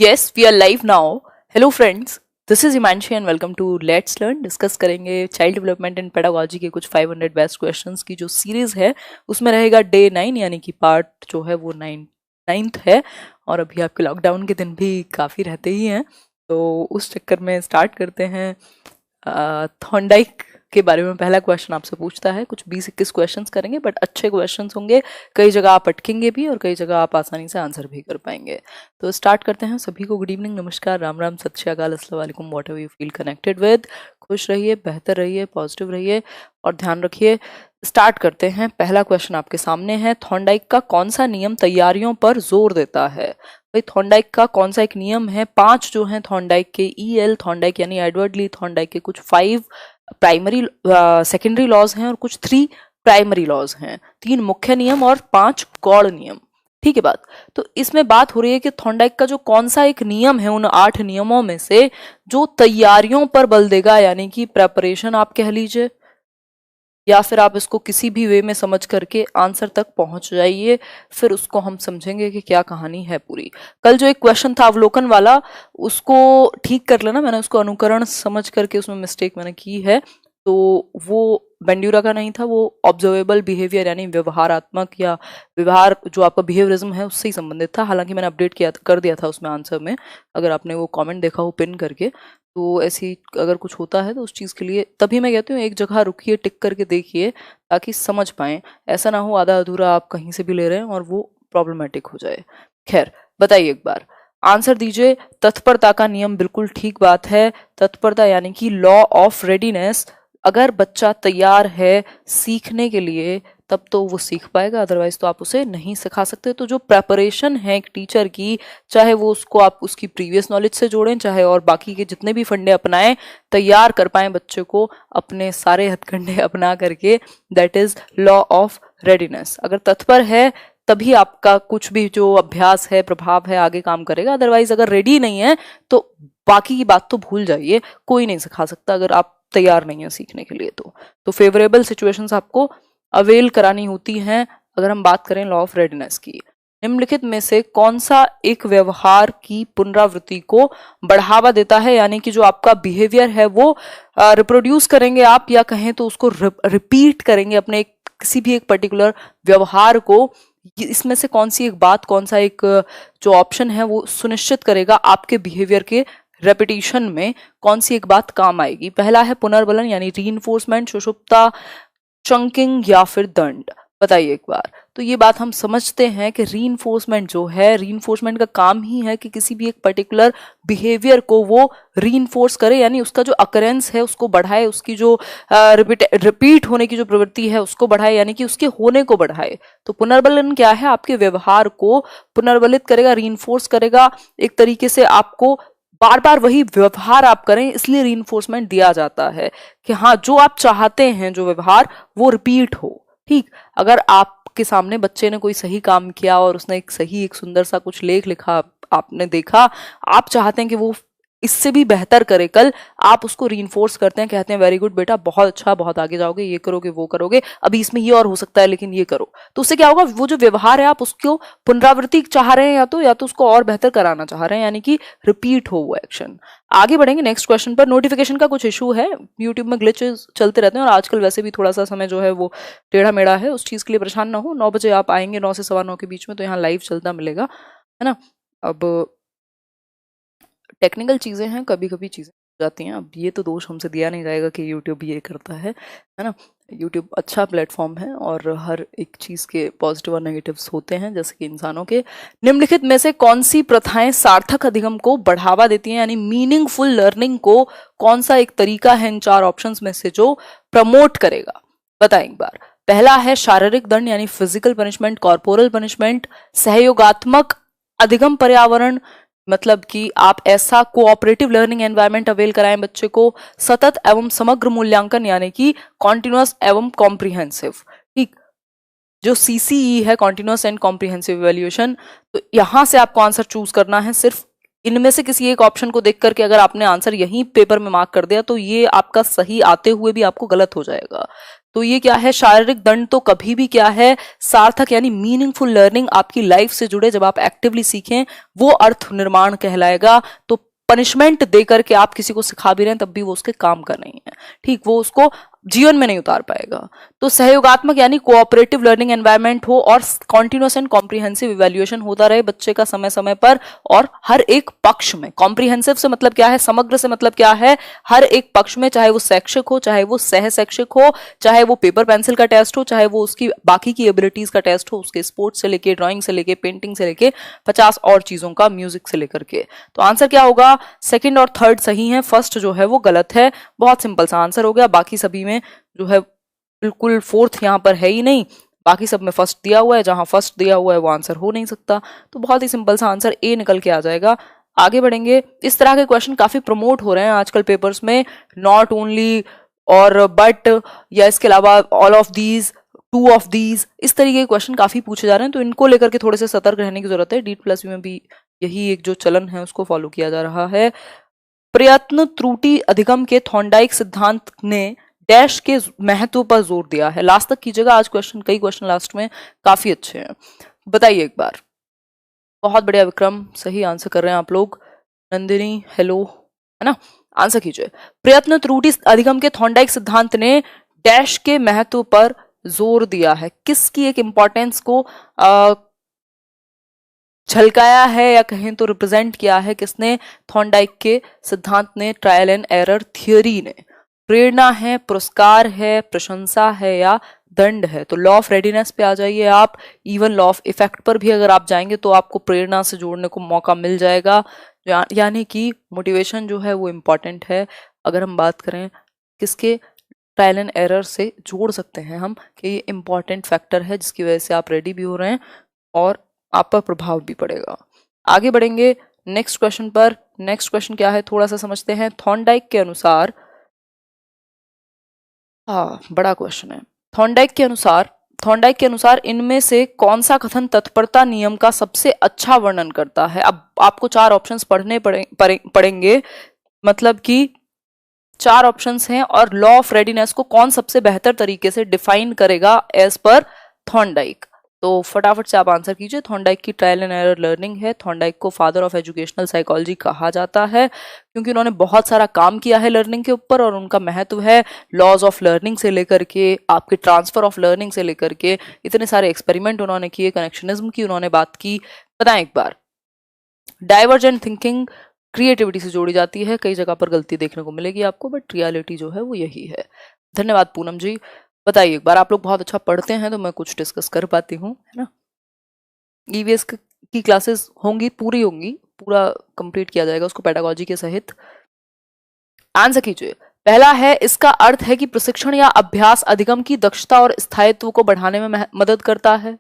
Yes, we are live now. Hello friends, this is Himanshi and welcome to Let's Learn. Discuss करेंगे child development and pedagogy के कुछ 500 best questions की जो series है उसमें रहेगा डे 9 यानी कि पार्ट जो है वो 9th है। और अभी आपके लॉकडाउन के दिन भी काफ़ी रहते ही हैं, तो उस चक्कर में स्टार्ट करते हैं। थॉर्नडाइक के बारे में पहला क्वेश्चन आपसे पूछता है। कुछ 20-21 क्वेश्चंस करेंगे बट अच्छे क्वेश्चंस होंगे, कई जगह आप अटकेंगे भी और कई जगह आप आसानी से आंसर भी कर पाएंगे। तो स्टार्ट करते हैं। सभी को गुड इवनिंग, नमस्कार, राम राम, सत श्री अकाल, अस्सलाम वालेकुम, what ever you feel connected with. खुश रहिए, बेहतर रहिए, पॉजिटिव रहिए और ध्यान रखिए। स्टार्ट करते हैं। पहला क्वेश्चन आपके सामने है, थॉर्नडाइक का कौन सा नियम तैयारियों पर जोर देता है? भाई थॉर्नडाइक का कौन सा एक नियम है? 5 जो है थॉर्नडाइक के, EL थॉर्नडाइक यानी एडवर्ड ली थॉर्नडाइक के कुछ 5 प्राइमरी सेकेंडरी लॉज हैं और कुछ 3 प्राइमरी लॉज हैं। 3 मुख्य नियम और 5 गौड़ नियम। ठीक है बात। तो इसमें बात हो रही है कि थॉर्नडाइक का जो कौन सा एक नियम है उन 8 नियमों में से जो तैयारियों पर बल देगा, यानी कि प्रेपरेशन आप कह लीजिए या फिर आप इसको किसी भी वे में समझ करके आंसर तक पहुंच जाइए, फिर उसको हम समझेंगे कि क्या कहानी है पूरी। कल जो एक क्वेश्चन था अवलोकन वाला, उसको ठीक कर लेना, मैंने उसको अनुकरण समझ करके उसमें मिस्टेक मैंने की है, तो वो बेंड्यूरा का नहीं था, वो ऑब्जर्वेबल बिहेवियर यानी व्यवहारात्मक या व्यवहार जो आपका बिहेवियरिज्म है उससे ही संबंधित था। हालांकि मैंने अपडेट कर दिया था उसमें आंसर में, अगर आपने वो कमेंट देखा हो पिन करके। तो ऐसी अगर कुछ होता है तो उस चीज़ के लिए तभी मैं कहती हूँ एक जगह रुकिए, टिक करके देखिए ताकि समझ पाएं। ऐसा ना हो आधा अधूरा आप कहीं से भी ले रहे हैं और वो प्रॉब्लमेटिक हो जाए। खैर बताइए, एक बार आंसर दीजिए। तत्परता का नियम, बिल्कुल ठीक बात है। तत्परता यानी कि लॉ ऑफ रेडीनेस। अगर बच्चा तैयार है सीखने के लिए तब तो वो सीख पाएगा, अदरवाइज तो आप उसे नहीं सिखा सकते। तो जो प्रेपरेशन है एक टीचर की, चाहे वो उसको आप उसकी प्रीवियस नॉलेज से जोड़ें, चाहे और बाकी के जितने भी फंडे अपनाएं, तैयार कर पाएं बच्चे को अपने सारे हथकंडे अपना करके, that is law of readiness. अगर तत्पर है तभी आपका कुछ भी जो अभ्यास है, प्रभाव है, आगे काम करेगा। अदरवाइज अगर रेडी नहीं है तो बाकी की बात तो भूल जाइए, कोई नहीं सिखा सकता अगर आप तैयार नहीं है सीखने के लिए। तो फेवरेबल सिचुएशंस आपको अवेल करानी होती हैं। अगर हम बात करें लॉ ऑफ रेडीनेस की, निम्नलिखित में से कौन सा एक व्यवहार की पुनरावृत्ति को बढ़ावा देता है, यानी कि जो आपका बिहेवियर है वो रिप्रोड्यूस करेंगे आप, या कहें तो उसको रिपीट करेंगे अपने किसी भी एक पर्टिकुलर व्यवहार को। इसमें से कौन सी एक बात, कौन सा एक जो ऑप्शन है वो सुनिश्चित करेगा आपके बिहेवियर के रेपिटेशन में कौन सी एक बात काम आएगी? पहला है पुनर्बलन यानी रीइंफोर्समेंट, सुषुप्ता, चंकिंग या फिर दंड। बताइए एक बार। तो ये बात हम समझते हैं कि रीइंफोर्समेंट जो है, रीइंफोर्समेंट का काम ही है कि किसी भी एक पर्टिकुलर बिहेवियर को वो रीइंफोर्स करे, यानी उसका जो अकरेंस है उसको बढ़ाए, उसकी जो रिपीट होने की जो प्रवृत्ति है उसको बढ़ाए, यानी कि उसके होने को बढ़ाए। तो पुनर्बलन क्या है? आपके व्यवहार को पुनर्बलित करेगा, रीइंफोर्स करेगा, एक तरीके से आपको बार बार वही व्यवहार आप करें, इसलिए रीइंफोर्समेंट दिया जाता है कि हाँ जो आप चाहते हैं जो व्यवहार वो रिपीट हो। ठीक, अगर आपके सामने बच्चे ने कोई सही काम किया और उसने एक सुंदर सा कुछ लेख लिखा, आपने देखा, आप चाहते हैं कि वो इससे भी बेहतर करे कल, आप उसको रीइंफोर्स करते हैं, कहते हैं वेरी गुड बेटा, बहुत अच्छा, बहुत आगे जाओगे, ये करोगे वो करोगे, अभी इसमें ये और हो सकता है लेकिन ये करो। तो उससे क्या होगा, वो जो व्यवहार है आप उसको पुनरावृत्ति चाह रहे हैं या तो उसको और बेहतर कराना चाह रहे हैं, यानी कि रिपीट हो वो एक्शन। आगे बढ़ेंगे नेक्स्ट क्वेश्चन पर। नोटिफिकेशन का कुछ इशू है, यूट्यूब में ग्लिचेस चलते रहते हैं और आजकल वैसे भी थोड़ा सा समय जो है वो टेढ़ा मेढ़ा है, उस चीज के लिए परेशान ना हो। 9 बजे आप आएंगे, 9 से 9:15 के बीच में, तो यहाँ लाइव चलता मिलेगा, है ना। अब टेक्निकल चीज़ें हैं, कभी कभी चीज़ें हो जाती हैं। अब ये तो दोष हमसे दिया नहीं जाएगा कि यूट्यूब ये करता है ना। यूट्यूब अच्छा प्लेटफॉर्म है और हर एक चीज़ के पॉजिटिव और नेगेटिव्स होते हैं, जैसे कि इंसानों के। निम्नलिखित में से कौन सी प्रथाएं सार्थक अधिगम को बढ़ावा देती हैं, यानी मीनिंगफुल लर्निंग को कौन सा एक तरीका है इन 4 ऑप्शंस में से जो प्रमोट करेगा? बताएं एक बार। पहला है शारीरिक दंड यानी फिजिकल पनिशमेंट, कॉर्पोरल पनिशमेंट, सहयोगात्मक अधिगम पर्यावरण, मतलब कि आप ऐसा कोऑपरेटिव लर्निंग एनवायरनमेंट अवेल कराएं बच्चे को, सतत एवं समग्र मूल्यांकन यानी कि कॉन्टिन्यूअस एवं कॉम्प्रिहेंसिव। ठीक, जो CCE है, कॉन्टिन्यूअस एंड कॉम्प्रिहेंसिव इवैल्यूएशन, तो यहां से आपको आंसर चूज करना है। सिर्फ इनमें से किसी एक ऑप्शन को देख करके अगर आपने आंसर यहीं पेपर में मार्क कर दिया तो ये आपका सही आते हुए भी आपको गलत हो जाएगा, तो ये क्या है, शारीरिक दंड तो कभी भी क्या है, सार्थक यानी मीनिंगफुल लर्निंग, आपकी लाइफ से जुड़े जब आप एक्टिवली सीखें वो अर्थ निर्माण कहलाएगा। तो पनिशमेंट देकर के आप किसी को सिखा भी रहे हैं तब भी वो उसके काम का नहीं है, ठीक, वो उसको जीवन में नहीं उतार पाएगा। तो सहयोगात्मक यानी कोऑपरेटिव लर्निंग एनवायरनमेंट हो और कॉन्टिन्यूअस एंड कॉम्प्रिहेंसिव इवैल्यूएशन होता रहे बच्चे का समय समय पर और हर एक पक्ष में। कॉम्प्रिहेंसिव से मतलब क्या है, समग्र से मतलब क्या है, हर एक पक्ष में, चाहे वो शैक्षिक हो, चाहे वो सह शैक्षिक हो, चाहे वो पेपर पेंसिल का टेस्ट हो, चाहे वो उसकी बाकी की एबिलिटीज का टेस्ट हो, उसके स्पोर्ट्स से लेके, ड्राइंग से लेके, पेंटिंग से लेके 50 और चीजों का, म्यूजिक से लेकर के। तो आंसर क्या होगा, सेकंड और थर्ड सही है, फर्स्ट जो है वो गलत है। बहुत सिंपल सा आंसर हो गया, बाकी सभी में जो है बिल्कुल फोर्थ यहां पर है ही नहीं, बाकी सब में फर्स्ट दिया हुआ है, जहां फर्स्ट दिया हुआ है वो आंसर हो नहीं सकता। तो बहुत ही सिंपल सा आंसर ए निकल के आ जाएगा। आगे बढ़ेंगे, इस तरह के क्वेश्चन काफी प्रमोट हो रहे हैं आजकल पेपर्स में, नॉट ओनली और बट, या इसके अलावा all of these, two of these, इस तरीके के क्वेश्चन काफी पूछे जा रहे हैं। तो इनको लेकर के थोड़े से सतर्क रहने की जरूरत है। डीट प्लस में भी यही एक जो चलन है उसको फॉलो किया जा रहा है। प्रयत्न त्रुटि अधिगम के थॉर्नडाइक सिद्धांत ने डैश के महत्व पर जोर दिया है। लास्ट तक कीजिएगा, आज क्वेश्चन, कई क्वेश्चन लास्ट में काफी अच्छे हैं। बताइए एक बार। बहुत बढ़िया विक्रम, सही आंसर कर रहे हैं आप लोग। नंदिनी हेलो, है ना, आंसर कीजिए। प्रयत्न त्रुटि अधिगम के थॉर्नडाइक सिद्धांत ने डैश के महत्व पर जोर दिया है। किसकी एक इंपॉर्टेंस को झलकाया है या कहें तो रिप्रेजेंट किया है किसने, थॉर्नडाइक के सिद्धांत ने, ट्रायल एंड एरर थियोरी ने। प्रेरणा है, पुरस्कार है, प्रशंसा है या दंड है। तो लॉ ऑफ रेडीनेस पे आ जाइए आप, इवन लॉ ऑफ इफेक्ट पर भी अगर आप जाएंगे तो आपको प्रेरणा से जोड़ने को मौका मिल जाएगा। यानी कि मोटिवेशन जो है वो इम्पॉर्टेंट है। अगर हम बात करें किसके, ट्रायल एंड एरर से जोड़ सकते हैं हम कि ये इम्पॉर्टेंट फैक्टर है जिसकी वजह से आप रेडी भी हो रहे हैं और आप पर प्रभाव भी पड़ेगा। आगे बढ़ेंगे नेक्स्ट क्वेश्चन पर। नेक्स्ट क्वेश्चन क्या है, थोड़ा सा समझते हैं। थॉर्नडाइक के अनुसार, हाँ बड़ा क्वेश्चन है। थॉर्नडाइक के अनुसार इनमें से कौन सा कथन तत्परता नियम का सबसे अच्छा वर्णन करता है। अब आपको 4 ऑप्शंस पढ़ने पड़ेंगे, मतलब कि 4 ऑप्शंस हैं और लॉ ऑफ रेडीनेस को कौन सबसे बेहतर तरीके से डिफाइन करेगा एज पर थॉर्नडाइक। तो फटाफट से आप आंसर कीजिए। थॉर्नडाइक की ट्रायल एंड एरर लर्निंग है। थॉर्नडाइक को फादर ऑफ एजुकेशनल साइकोलॉजी कहा जाता है क्योंकि उन्होंने बहुत सारा काम किया है लर्निंग के ऊपर और उनका महत्व है लॉज ऑफ लर्निंग से लेकर के आपके ट्रांसफर ऑफ लर्निंग से लेकर के इतने सारे एक्सपेरिमेंट उन्होंने किए, कनेक्शनिज्म की उन्होंने बात की। बताएं एक बार। डाइवर्जेंट थिंकिंग क्रिएटिविटी से जोड़ी जाती है, कई जगह पर गलती देखने को मिलेगी आपको, बट रियलिटी जो है वो यही है। धन्यवाद पूनम जी। बताइए एक बार, आप लोग बहुत अच्छा पढ़ते हैं तो मैं कुछ डिस्कस कर पाती हूँ, है ना। ईवीएस की क्लासेस होंगी, पूरी होंगी, पूरा कंप्लीट किया जाएगा उसको पेडागोजी के सहित। आंसर कीजिए। पहला है, इसका अर्थ है कि प्रशिक्षण या अभ्यास अधिगम की दक्षता और स्थायित्व को बढ़ाने में मदद करता है,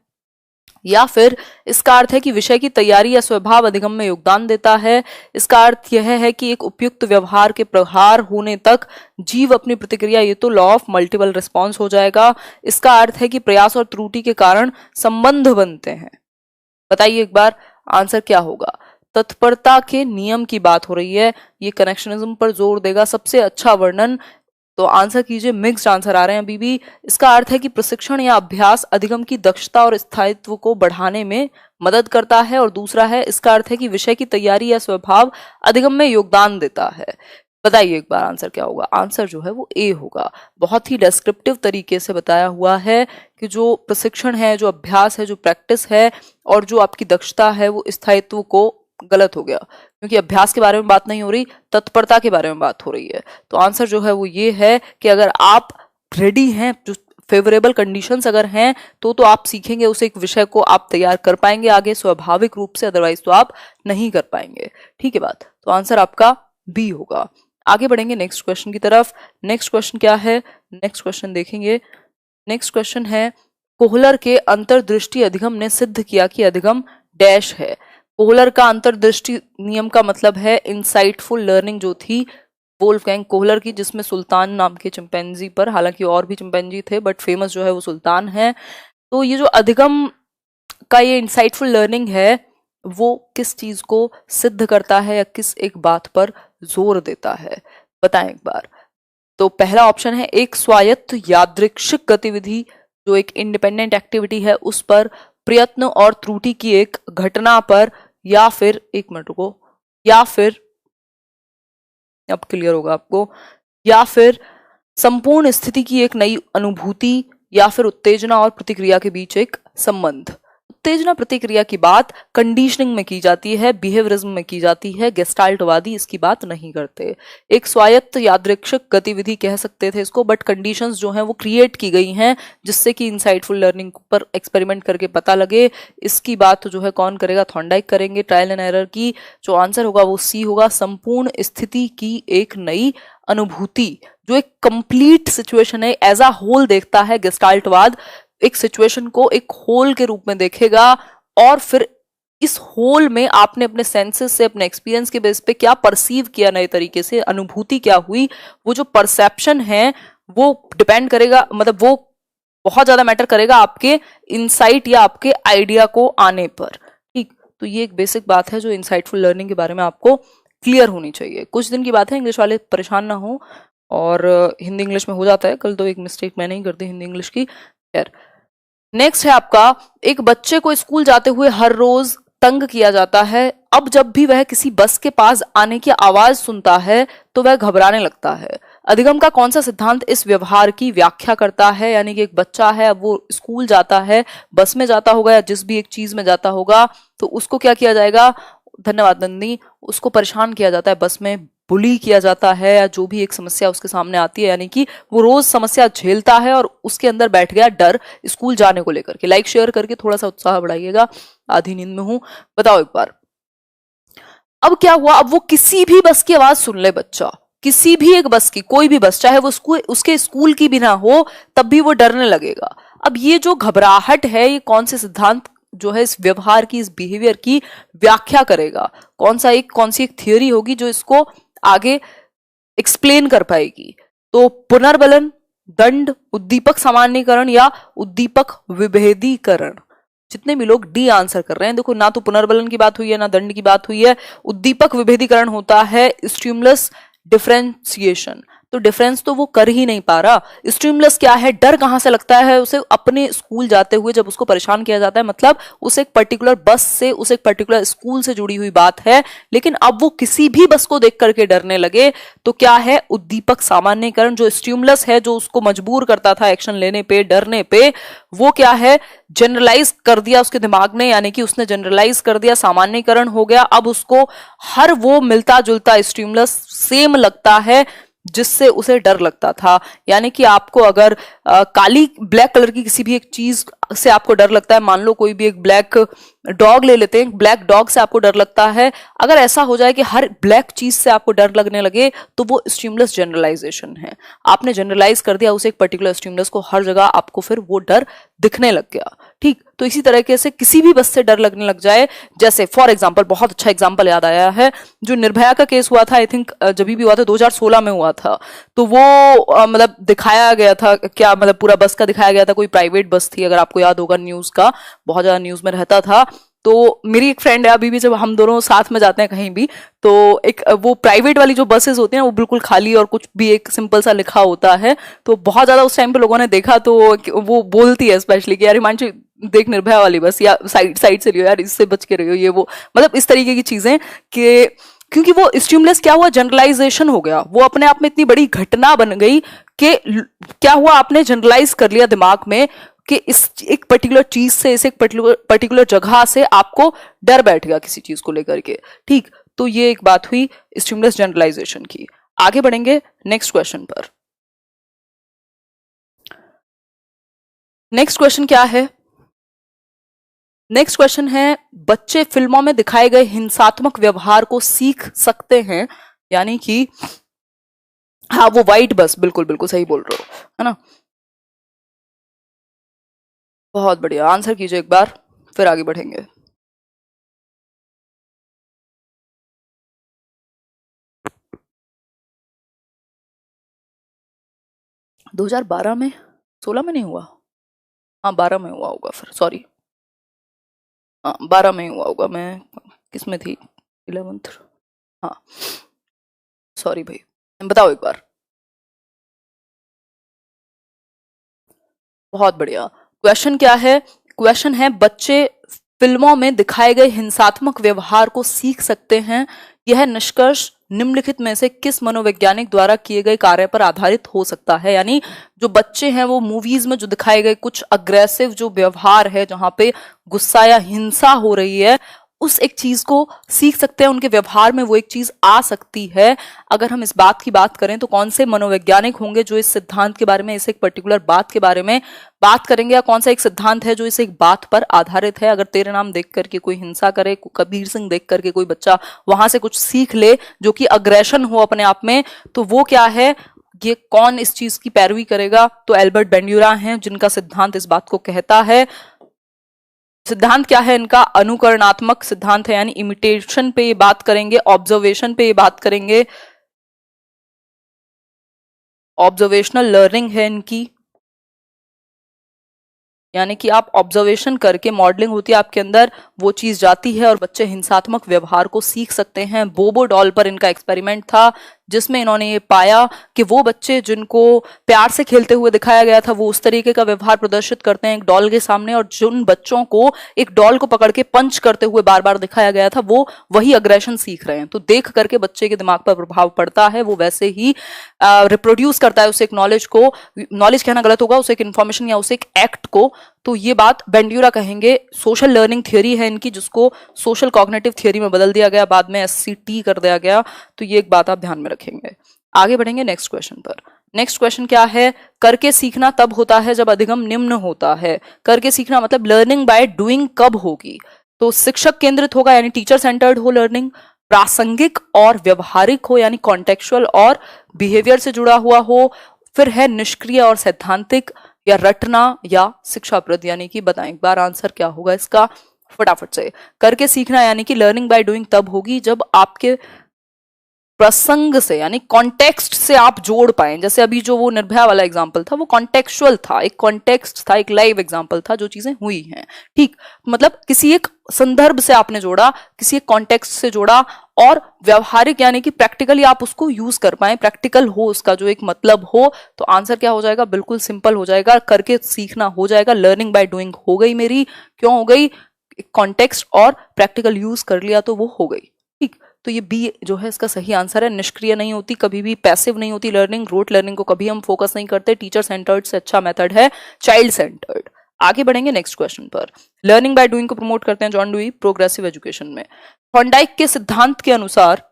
या फिर इसका अर्थ है कि विषय की तैयारी या स्वभाव अधिगम में योगदान देता है। इसका अर्थ यह है कि एक उपयुक्त व्यवहार के प्रहार होने तक जीव अपनी प्रतिक्रिया, ये तो लॉ ऑफ मल्टीपल रिस्पॉन्स हो जाएगा। इसका अर्थ है कि प्रयास और त्रुटि के कारण संबंध बनते हैं। बताइए एक बार आंसर क्या होगा। तत्परता के नियम की बात हो रही है, ये कनेक्शनिज्म पर जोर देगा। सबसे अच्छा वर्णन, तो आंसर कीजिए। मिक्स्ड आंसर आ रहे हैं अभी भी। इसका अर्थ है कि प्रशिक्षण या अभ्यास अधिगम की दक्षता और स्थायित्व को बढ़ाने में मदद करता है, और दूसरा है इसका अर्थ है कि विषय की तैयारी या स्वभाव अधिगम में योगदान देता है। बताइए एक बार आंसर क्या होगा। आंसर जो है वो ए होगा। बहुत ही डिस्क्रिप्टिव तरीके से बताया हुआ है कि जो प्रशिक्षण है, जो अभ्यास है, जो प्रैक्टिस है और जो आपकी दक्षता है वो स्थायित्व को, गलत हो गया क्योंकि अभ्यास के बारे में बात नहीं हो रही, तत्परता के बारे में बात हो रही है। तो आंसर जो है वो ये है कि अगर आप रेडी हैं, जो फेवरेबल कंडीशंस अगर हैं तो आप सीखेंगे उस एक विषय को, आप तैयार कर पाएंगे आगे स्वाभाविक रूप से, अदरवाइज तो आप नहीं कर पाएंगे। ठीक है बात। तो आंसर आपका बी होगा। आगे बढ़ेंगे नेक्स्ट क्वेश्चन की तरफ। नेक्स्ट क्वेश्चन क्या है, नेक्स्ट क्वेश्चन देखेंगे। नेक्स्ट क्वेश्चन है, कोहलर के अंतर्दृष्टि अधिगम ने सिद्ध किया कि अधिगम डैश है। कोहलर का अंतर्दृष्टि नियम का मतलब है इंसाइटफुल लर्निंग जो थी वोल्फगैंग कोहलर की, जिसमें सुल्तान नाम के चिंपैंजी पर, हालांकि और भी चिंपैंजी थे बट फेमस जो है वो सुल्तान है। तो ये जो अधिगम का ये इंसाइटफुल लर्निंग है वो किस चीज को सिद्ध करता है या किस एक बात पर जोर देता है, बताएं एक बार। तो पहला ऑप्शन है एक स्वायत्त यादृच्छिक गतिविधि, जो एक इंडिपेंडेंट एक्टिविटी है उस पर, प्रयत्न और त्रुटि की एक घटना पर, या फिर एक मिनट रुको, या फिर अब क्लियर होगा आपको, या फिर संपूर्ण स्थिति की एक नई अनुभूति, या फिर उत्तेजना और प्रतिक्रिया के बीच एक संबंध। उत्तेजना प्रतिक्रिया की बात कंडीशनिंग में की जाती है, बिहेवियरिज्म में की जाती है, गेस्टाल्टवादी इसकी बात नहीं करते। एक स्वायत्त यादृच्छिक गतिविधि कह सकते थे इसको, बट कंडीशंस जो हैं वो क्रिएट की गई हैं जिससे कि इंसाइटफुल लर्निंग पर एक्सपेरिमेंट करके पता लगे। इसकी बात जो है कौन करेगा, थॉर्नडाइक करेंगे, ट्रायल एंड एरर की। जो आंसर होगा वो सी होगा, संपूर्ण स्थिति की एक नई अनुभूति, जो एक कंप्लीट सिचुएशन है, एज अ होल देखता है गेस्टाल्टवाद। एक सिचुएशन को एक होल के रूप में देखेगा और फिर इस होल में आपने अपने सेंसेस से, अपने एक्सपीरियंस के बेस पे क्या परसीव किया, नए तरीके से अनुभूति क्या हुई, वो जो परसेप्शन है वो डिपेंड करेगा, मतलब वो बहुत ज्यादा मैटर करेगा आपके इंसाइट या आपके आइडिया को आने पर। ठीक, तो ये एक बेसिक बात है जो इंसाइटफुल लर्निंग के बारे में आपको क्लियर होनी चाहिए। कुछ दिन की बात है, इंग्लिश वाले परेशान ना हो, और हिंदी इंग्लिश में हो जाता है, कल तो एक मिस्टेक मैं नहीं करती हिंदी इंग्लिश की। खैर, नेक्स्ट है आपका, एक बच्चे को स्कूल जाते हुए हर रोज तंग किया जाता है। अब जब भी वह किसी बस के पास आने की आवाज सुनता है तो वह घबराने लगता है। अधिगम का कौन सा सिद्धांत इस व्यवहार की व्याख्या करता है? यानी कि एक बच्चा है, अब वो स्कूल जाता है, बस में जाता होगा या जिस भी एक चीज में जाता होगा, तो उसको क्या किया जाएगा, धन्यवाद नंदी, उसको परेशान किया जाता है, बस में बुली किया जाता है, या जो भी एक समस्या उसके सामने आती है, यानी कि वो रोज समस्या झेलता है और उसके अंदर बैठ गया डर स्कूल जाने को लेकर के। लाइक शेयर करके थोड़ा सा उत्साह बढ़ाइएगा, आधी नींद में हूं। बताओ एक बार, अब क्या हुआ, अब वो किसी भी बस की आवाज सुन ले बच्चा, किसी भी एक बस की, कोई भी बस, चाहे वो उसके स्कूल की भी ना हो, तब भी वो डरने लगेगा। अब ये जो घबराहट है, ये कौन से सिद्धांत जो है इस व्यवहार की, इस बिहेवियर की व्याख्या करेगा? कौन सी एक थियोरी होगी जो इसको आगे एक्सप्लेन कर पाएगी? तो पुनर्बलन, दंड, उद्दीपक सामान्यीकरण या उद्दीपक विभेदीकरण। जितने भी लोग डी आंसर कर रहे हैं, देखो ना तो पुनर्बलन की बात हुई है ना दंड की बात हुई है, उद्दीपक विभेदीकरण होता है स्टिमुलस डिफरेंशिएशन। तो डिफरेंस तो वो कर ही नहीं पा रहा। स्टिमुलस क्या है, डर कहां से लगता है उसे, अपने स्कूल जाते हुए जब उसको परेशान किया जाता है, मतलब उस एक पर्टिकुलर बस से, उस एक पर्टिकुलर स्कूल से जुड़ी हुई बात है, लेकिन अब वो किसी भी बस को देख करके डरने लगे, तो क्या है, उद्दीपक सामान्यीकरण। जो स्टिमुलस है जो उसको मजबूर करता था एक्शन लेने पे, डरने पे, वो क्या है, जनरलाइज कर दिया उसके दिमाग ने, यानी कि उसने जनरलाइज कर दिया, सामान्यीकरण हो गया। अब उसको हर वो मिलता जुलता स्टिमुलस सेम लगता है जिससे उसे डर लगता था। यानी कि आपको अगर काली ब्लैक कलर की किसी भी एक चीज से आपको डर लगता है, मान लो कोई भी एक ब्लैक डॉग ले लेते हैं, ब्लैक डॉग से आपको डर लगता है, अगर ऐसा हो जाए कि हर ब्लैक चीज से आपको डर लगने लगे, तो वो स्टिमुलस जनरलाइजेशन है। आपने जनरलाइज कर दिया उसे एक पर्टिकुलर स्टिमुलस को, हर जगह आपको फिर वो डर दिखने लग गया। ठीक, तो इसी तरीके से किसी भी बस से डर लगने लग जाए, जैसे फॉर एग्जांपल, बहुत अच्छा एग्जांपल याद आया है, जो निर्भया का केस हुआ था, आई थिंक जब भी हुआ था 2016 में हुआ था, तो वो मतलब दिखाया गया था क्या, मतलब पूरा बस का दिखाया गया था, कोई प्राइवेट बस थी, अगर आपको याद होगा, न्यूज का बहुत ज्यादा न्यूज में रहता था। तो मेरी एक फ्रेंड है, अभी भी जब हम दोनों साथ में जाते हैं कहीं भी, तो एक वो प्राइवेट वाली जो बसेस होती हैं वो बिल्कुल खाली और कुछ भी एक सिंपल सा लिखा होता है, तो बहुत ज्यादा उस टाइम पे लोगों ने देखा, तो वो बोलती है स्पेशली कि यार हिमांशु देख निर्भया वाली बस, या साइड साइड से लियो यार, इससे बच के रहियो, ये वो, मतलब इस तरीके की चीजें, कि क्योंकि वो स्टिमुलस क्या हुआ, जनरलाइजेशन हो गया, वो अपने आप में इतनी बड़ी घटना बन गई कि क्या हुआ, आपने जनरलाइज कर लिया दिमाग में कि इस एक पर्टिकुलर चीज से, इस एक पर्टिकुलर जगह से आपको डर बैठ गया किसी चीज को लेकर के। ठीक, तो ये एक बात हुई स्टिमुलस जनरलाइजेशन की। आगे बढ़ेंगे नेक्स्ट क्वेश्चन पर। नेक्स्ट क्वेश्चन क्या है, नेक्स्ट क्वेश्चन है, बच्चे फिल्मों में दिखाए गए हिंसात्मक व्यवहार को सीख सकते हैं? यानी कि हाँ, वो व्हाइट बस, बिल्कुल बिल्कुल सही बोल रहे हो, है ना, बहुत बढ़िया, आंसर कीजिए एक बार, फिर आगे बढ़ेंगे। दो 2012 में, 16 में नहीं हुआ, हाँ 12 में हुआ होगा, फिर सॉरी, हाँ 12 में हुआ होगा, मैं किस में थी, 11th, हाँ सॉरी भाई, बताओ एक बार। बहुत बढ़िया। क्वेश्चन क्या है? क्वेश्चन है बच्चे फिल्मों में दिखाए गए हिंसात्मक व्यवहार को सीख सकते हैं। यह निष्कर्ष निम्नलिखित में से किस मनोवैज्ञानिक द्वारा किए गए कार्य पर आधारित हो सकता है? यानी जो बच्चे हैं वो मूवीज में जो दिखाए गए कुछ अग्रेसिव जो व्यवहार है, जहां पे गुस्सा या हिंसा हो रही है, उस एक चीज को सीख सकते हैं, उनके व्यवहार में वो एक चीज आ सकती है। अगर हम इस बात की बात करें तो कौन से मनोवैज्ञानिक होंगे जो इस सिद्धांत के बारे में, इस एक पर्टिकुलर बात के बारे में बात करेंगे, या कौन सा एक सिद्धांत है जो इस एक बात पर आधारित है? अगर तेरे नाम देख करके कोई हिंसा करे, कबीर सिंह देख करके कोई बच्चा वहां से कुछ सीख ले जो कि अग्रेशन हो अपने आप में, तो वो क्या है, ये कौन इस चीज की पैरवी करेगा? तो एल्बर्ट बेंड्यूरा हैं, जिनका सिद्धांत इस बात को कहता है। सिद्धांत क्या है इनका? अनुकरणात्मक सिद्धांत है, यानी इमिटेशन पे ये बात करेंगे, ऑब्जर्वेशन पे ये बात करेंगे। ऑब्जर्वेशनल लर्निंग है इनकी, यानी कि आप ऑब्जर्वेशन करके, मॉडलिंग होती है आपके अंदर, वो चीज जाती है और बच्चे हिंसात्मक व्यवहार को सीख सकते हैं। बोबो डॉल पर इनका एक्सपेरिमेंट था, जिसमें इन्होंने ये पाया कि वो बच्चे जिनको प्यार से खेलते हुए दिखाया गया था वो उस तरीके का व्यवहार प्रदर्शित करते हैं एक डॉल के सामने, और जिन बच्चों को एक डॉल को पकड़ के पंच करते हुए बार बार दिखाया गया था वो वही अग्रेशन सीख रहे हैं। तो देख करके बच्चे के दिमाग पर प्रभाव पड़ता है, वो वैसे ही रिप्रोड्यूस करता है उस एक नॉलेज को, नॉलेज कहना गलत होगा, उस एक इन्फॉर्मेशन या उस एक एक्ट को। तो ये बात बेंड्यूरा कहेंगे। सोशल लर्निंग थियोरी है इनकी, जिसको सोशल कॉग्निटिव थियोरी में बदल दिया गया, बाद में SCT कर दिया गया। तो ये एक बात आप ध्यान में रखेंगे। आगे बढ़ेंगे नेक्स्ट क्वेश्चन पर। नेक्स्ट क्वेश्चन क्या है? करके सीखना तब होता है जब अधिगम निम्न होता है। करके सीखना मतलब लर्निंग बाय डूइंग कब होगी? तो शिक्षक केंद्रित होगा, यानी टीचर सेंटर्ड हो लर्निंग, प्रासंगिक और व्यवहारिक हो, यानी कॉन्टेक्चुअल और बिहेवियर से जुड़ा हुआ हो, फिर है निष्क्रिय और सैद्धांतिक, या रटना या शिक्षाप्रद। यानी कि बताएं एक बार आंसर क्या होगा इसका फटाफट से। करके सीखना यानी कि लर्निंग बाय डूइंग तब होगी जब आपके प्रसंग से, यानी कॉन्टेक्स्ट से आप जोड़ पाए। जैसे अभी जो वो निर्भया वाला एग्जांपल था वो कॉन्टेक्चुअल था, एक कॉन्टेक्स्ट था, एक लाइव एग्जांपल था, जो चीजें हुई हैं। ठीक, मतलब किसी एक संदर्भ से आपने जोड़ा, किसी एक कॉन्टेक्स्ट से जोड़ा, और व्यवहारिक यानी कि प्रैक्टिकली आप उसको यूज कर पाए, प्रैक्टिकल हो उसका जो एक मतलब हो। तो आंसर क्या हो जाएगा? बिल्कुल सिंपल हो जाएगा, करके सीखना हो जाएगा। लर्निंग बाय डूइंग हो गई मेरी, क्यों हो गई? कॉन्टेक्स्ट और प्रैक्टिकल यूज कर लिया तो वो हो गई। ठीक, तो ये बी जो है इसका सही आंसर है। निष्क्रिय नहीं होती कभी भी, पैसिव नहीं होती लर्निंग, रोट लर्निंग को कभी हम फोकस नहीं करते। टीचर सेंटर्ड से अच्छा मेथड है चाइल्ड सेंटर्ड। आगे बढ़ेंगे नेक्स्ट क्वेश्चन पर। लर्निंग बाय डूइंग को प्रमोट करते हैं जॉन डुई प्रोग्रेसिव एजुकेशन में। थॉर्नडाइक के सिद्धांत के अनुसार,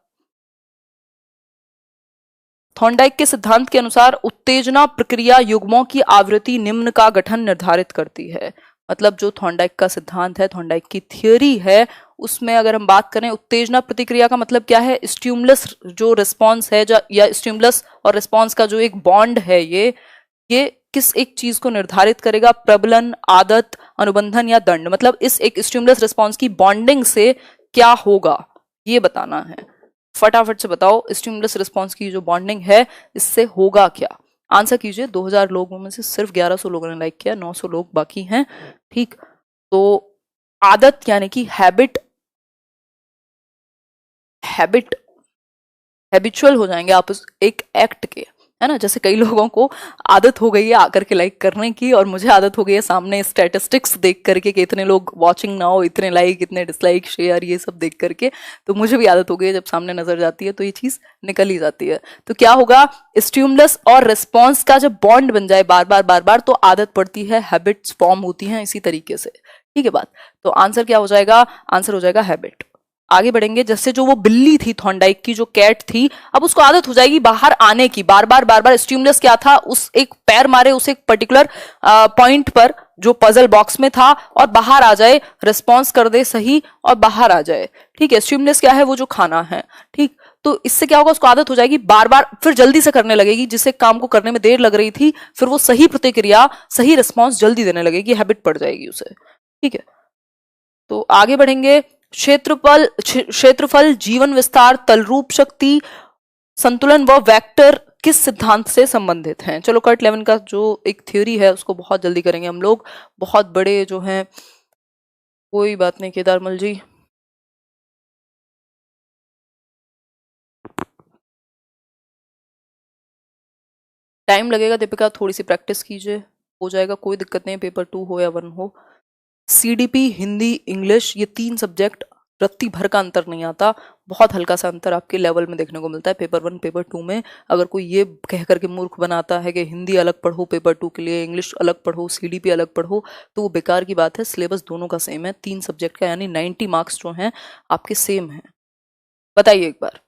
थॉर्नडाइक के सिद्धांत के अनुसार उत्तेजना प्रक्रिया युग्मों की आवृत्ति निम्न का गठन निर्धारित करती है। मतलब जो थॉर्नडाइक का सिद्धांत है, थॉर्नडाइक की थियोरी है, उसमें अगर हम बात करें उत्तेजना प्रतिक्रिया का मतलब क्या है? स्टिमुलस जो रिस्पॉन्स है, या स्टिमुलस और रिस्पॉन्स का जो एक बॉन्ड है, ये किस एक चीज को निर्धारित करेगा? प्रबलन, आदत, अनुबंधन या दंड। मतलब इस एक स्टिमुलस रिस्पॉन्स की बॉन्डिंग से क्या होगा ये बताना है। फटाफट से बताओ, स्टिमुलस रिस्पॉन्स की जो बॉन्डिंग है इससे होगा क्या? आंसर कीजिए। 2000 लोगों में से सिर्फ 1100 लोगों ने लाइक किया, 900 लोग बाकी हैं। ठीक, तो आदत यानी कि हैबिट, हैबिट हैबिचुअल हो जाएंगे आप उस एक एक्ट के, है ना। जैसे कई लोगों को आदत हो गई है आकर के लाइक करने की, और मुझे आदत हो गई है सामने स्टैटिस्टिक्स देख करके कि इतने लोग वॉचिंग ना हो, इतने लाइक, इतने डिसलाइक, शेयर, ये सब देख करके। तो मुझे भी आदत हो गई है, जब सामने नजर जाती है तो ये चीज निकल ही जाती है। तो क्या होगा? स्टिमुलस और रिस्पॉन्स का जब बॉन्ड बन जाए बार बार बार बार, तो आदत पड़ती है, हैबिट्स फॉर्म होती हैं इसी तरीके से। ठीक है बात। तो आंसर क्या हो जाएगा? आंसर हो जाएगा हैबिट। आगे बढ़ेंगे। जैसे जो वो बिल्ली थी थॉर्नडाइक की, जो कैट थी, अब उसको आदत हो जाएगी बाहर आने की, बार बार बार बार। स्टिमुलस क्या था? उस एक पैर मारे उस एक पर्टिकुलर पॉइंट पर जो पजल बॉक्स में था, और बाहर आ जाए, रिस्पॉन्स कर दे सही और बाहर आ जाए। ठीक है, स्टिमुलस क्या है? वो जो खाना है। ठीक, तो इससे क्या होगा? उसको आदत हो जाएगी बार बार, फिर जल्दी से करने लगेगी, जिससे काम को करने में देर लग रही थी, फिर वो सही प्रतिक्रिया, सही रिस्पॉन्स जल्दी देने लगेगी, हैबिट पड़ जाएगी उसे। ठीक है, तो आगे बढ़ेंगे। क्षेत्रफल, जीवन विस्तार, तलरूप शक्ति, संतुलन व वेक्टर किस सिद्धांत से संबंधित हैं? चलो कर्ट लेविन का जो एक थ्योरी है उसको बहुत जल्दी करेंगे हम लोग, बहुत बड़े जो हैं। कोई बात नहीं केदारमल जी, टाइम लगेगा। दीपिका थोड़ी सी प्रैक्टिस कीजिए। हो जाएगा, कोई दिक्कत नहीं है, पेपर 2 हो या 1 हो। CDP, हिंदी, इंग्लिश, ये 3 सब्जेक्ट रत्ती भर का अंतर नहीं आता, बहुत हल्का सा अंतर आपके लेवल में देखने को मिलता है पेपर 1 पेपर 2 में। अगर कोई ये कह करके मूर्ख बनाता है कि हिंदी अलग पढ़ो पेपर 2 के लिए, इंग्लिश अलग पढ़ो, CDP अलग पढ़ो, तो वो बेकार की बात है। सिलेबस दोनों का सेम है, 3 सब्जेक्ट का, यानी 90 मार्क्स जो हैं आपके सेम हैं। बताइए एक बार,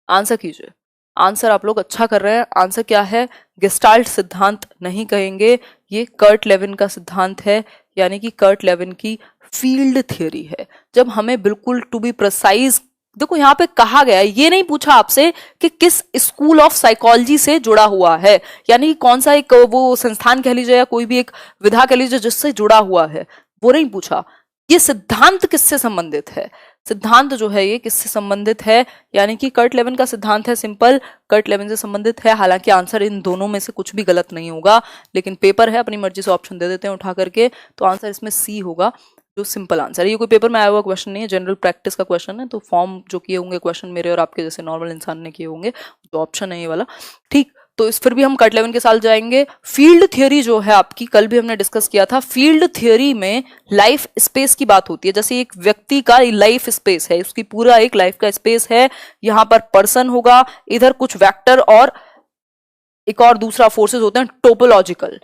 आंसर कीजिए। आंसर आप लोग अच्छा कर रहे हैं। आंसर क्या है? गेस्टाल्ट सिद्धांत नहीं कहेंगे, ये कर्ट लेविन का सिद्धांत है, यानी कि कर्ट लेविन की फील्ड थ्योरी है। जब हमें बिल्कुल टू बी प्रिसाइज, देखो यहाँ पे कहा गया है, ये नहीं पूछा आपसे कि किस स्कूल ऑफ साइकोलॉजी से जुड़ा हुआ है, यानी कि कौन सा एक वो संस्थान कह लीजिए या कोई भी एक विधा कह लीजिए जिससे जुड़ा हुआ है, वो नहीं पूछा। ये सिद्धांत किससे संबंधित है? सिद्धांत जो है ये किससे संबंधित है? यानी कि कर्ट लेविन का सिद्धांत है, सिंपल, कर्ट लेविन से संबंधित है। हालांकि आंसर इन दोनों में से कुछ भी गलत नहीं होगा, लेकिन पेपर है, अपनी मर्जी से ऑप्शन दे देते हैं उठा करके, तो आंसर इसमें सी होगा, जो सिंपल आंसर है। ये कोई पेपर में आया हुआ क्वेश्चन नहीं है, जनरल प्रैक्टिस का क्वेश्चन है, तो फॉर्म जो किए होंगे क्वेश्चन मेरे और आपके जैसे नॉर्मल इंसान ने किए होंगे, जो ऑप्शन है ये वाला, ठीक। तो इस फिर भी हम कर्ट लेविन के साथ जाएंगे। फील्ड थ्योरी जो है आपकी, कल भी हमने डिस्कस किया था, फील्ड थ्योरी में लाइफ स्पेस की बात होती है। जैसे एक व्यक्ति का लाइफ स्पेस है, उसकी पूरा एक लाइफ का स्पेस है, यहाँ पर पर्सन होगा, इधर कुछ वेक्टर और एक और दूसरा फोर्सेस होते हैं टोपोलॉजिकल।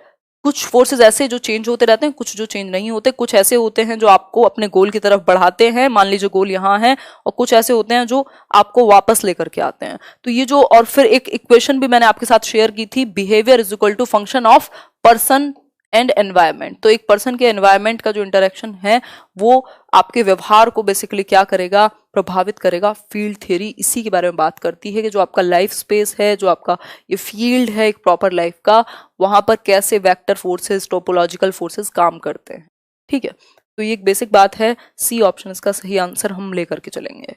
कुछ फोर्सेस ऐसे जो चेंज होते रहते हैं, कुछ जो चेंज नहीं होते, कुछ ऐसे होते हैं जो आपको अपने गोल की तरफ बढ़ाते हैं, मान लीजिए गोल यहाँ है, और कुछ ऐसे होते हैं जो आपको वापस लेकर के आते हैं। तो ये जो, और फिर एक इक्वेशन भी मैंने आपके साथ शेयर की थी, behaviour is equal to function of person and environment. तो एक पर्सन के एनवायरमेंट का जो इंटरेक्शन है वो आपके व्यवहार को बेसिकली क्या करेगा, प्रभावित करेगा। फील्ड थ्योरी इसी के बारे में बात करती है कि जो आपका लाइफ स्पेस है, जो आपका ये फील्ड है एक प्रॉपर लाइफ का, वहां पर कैसे वेक्टर फोर्सेस, टोपोलॉजिकल फोर्सेस काम करते हैं, ठीक है। तो ये एक बेसिक बात है। सी ऑप्शन इसका सही आंसर हम लेकर के चलेंगे।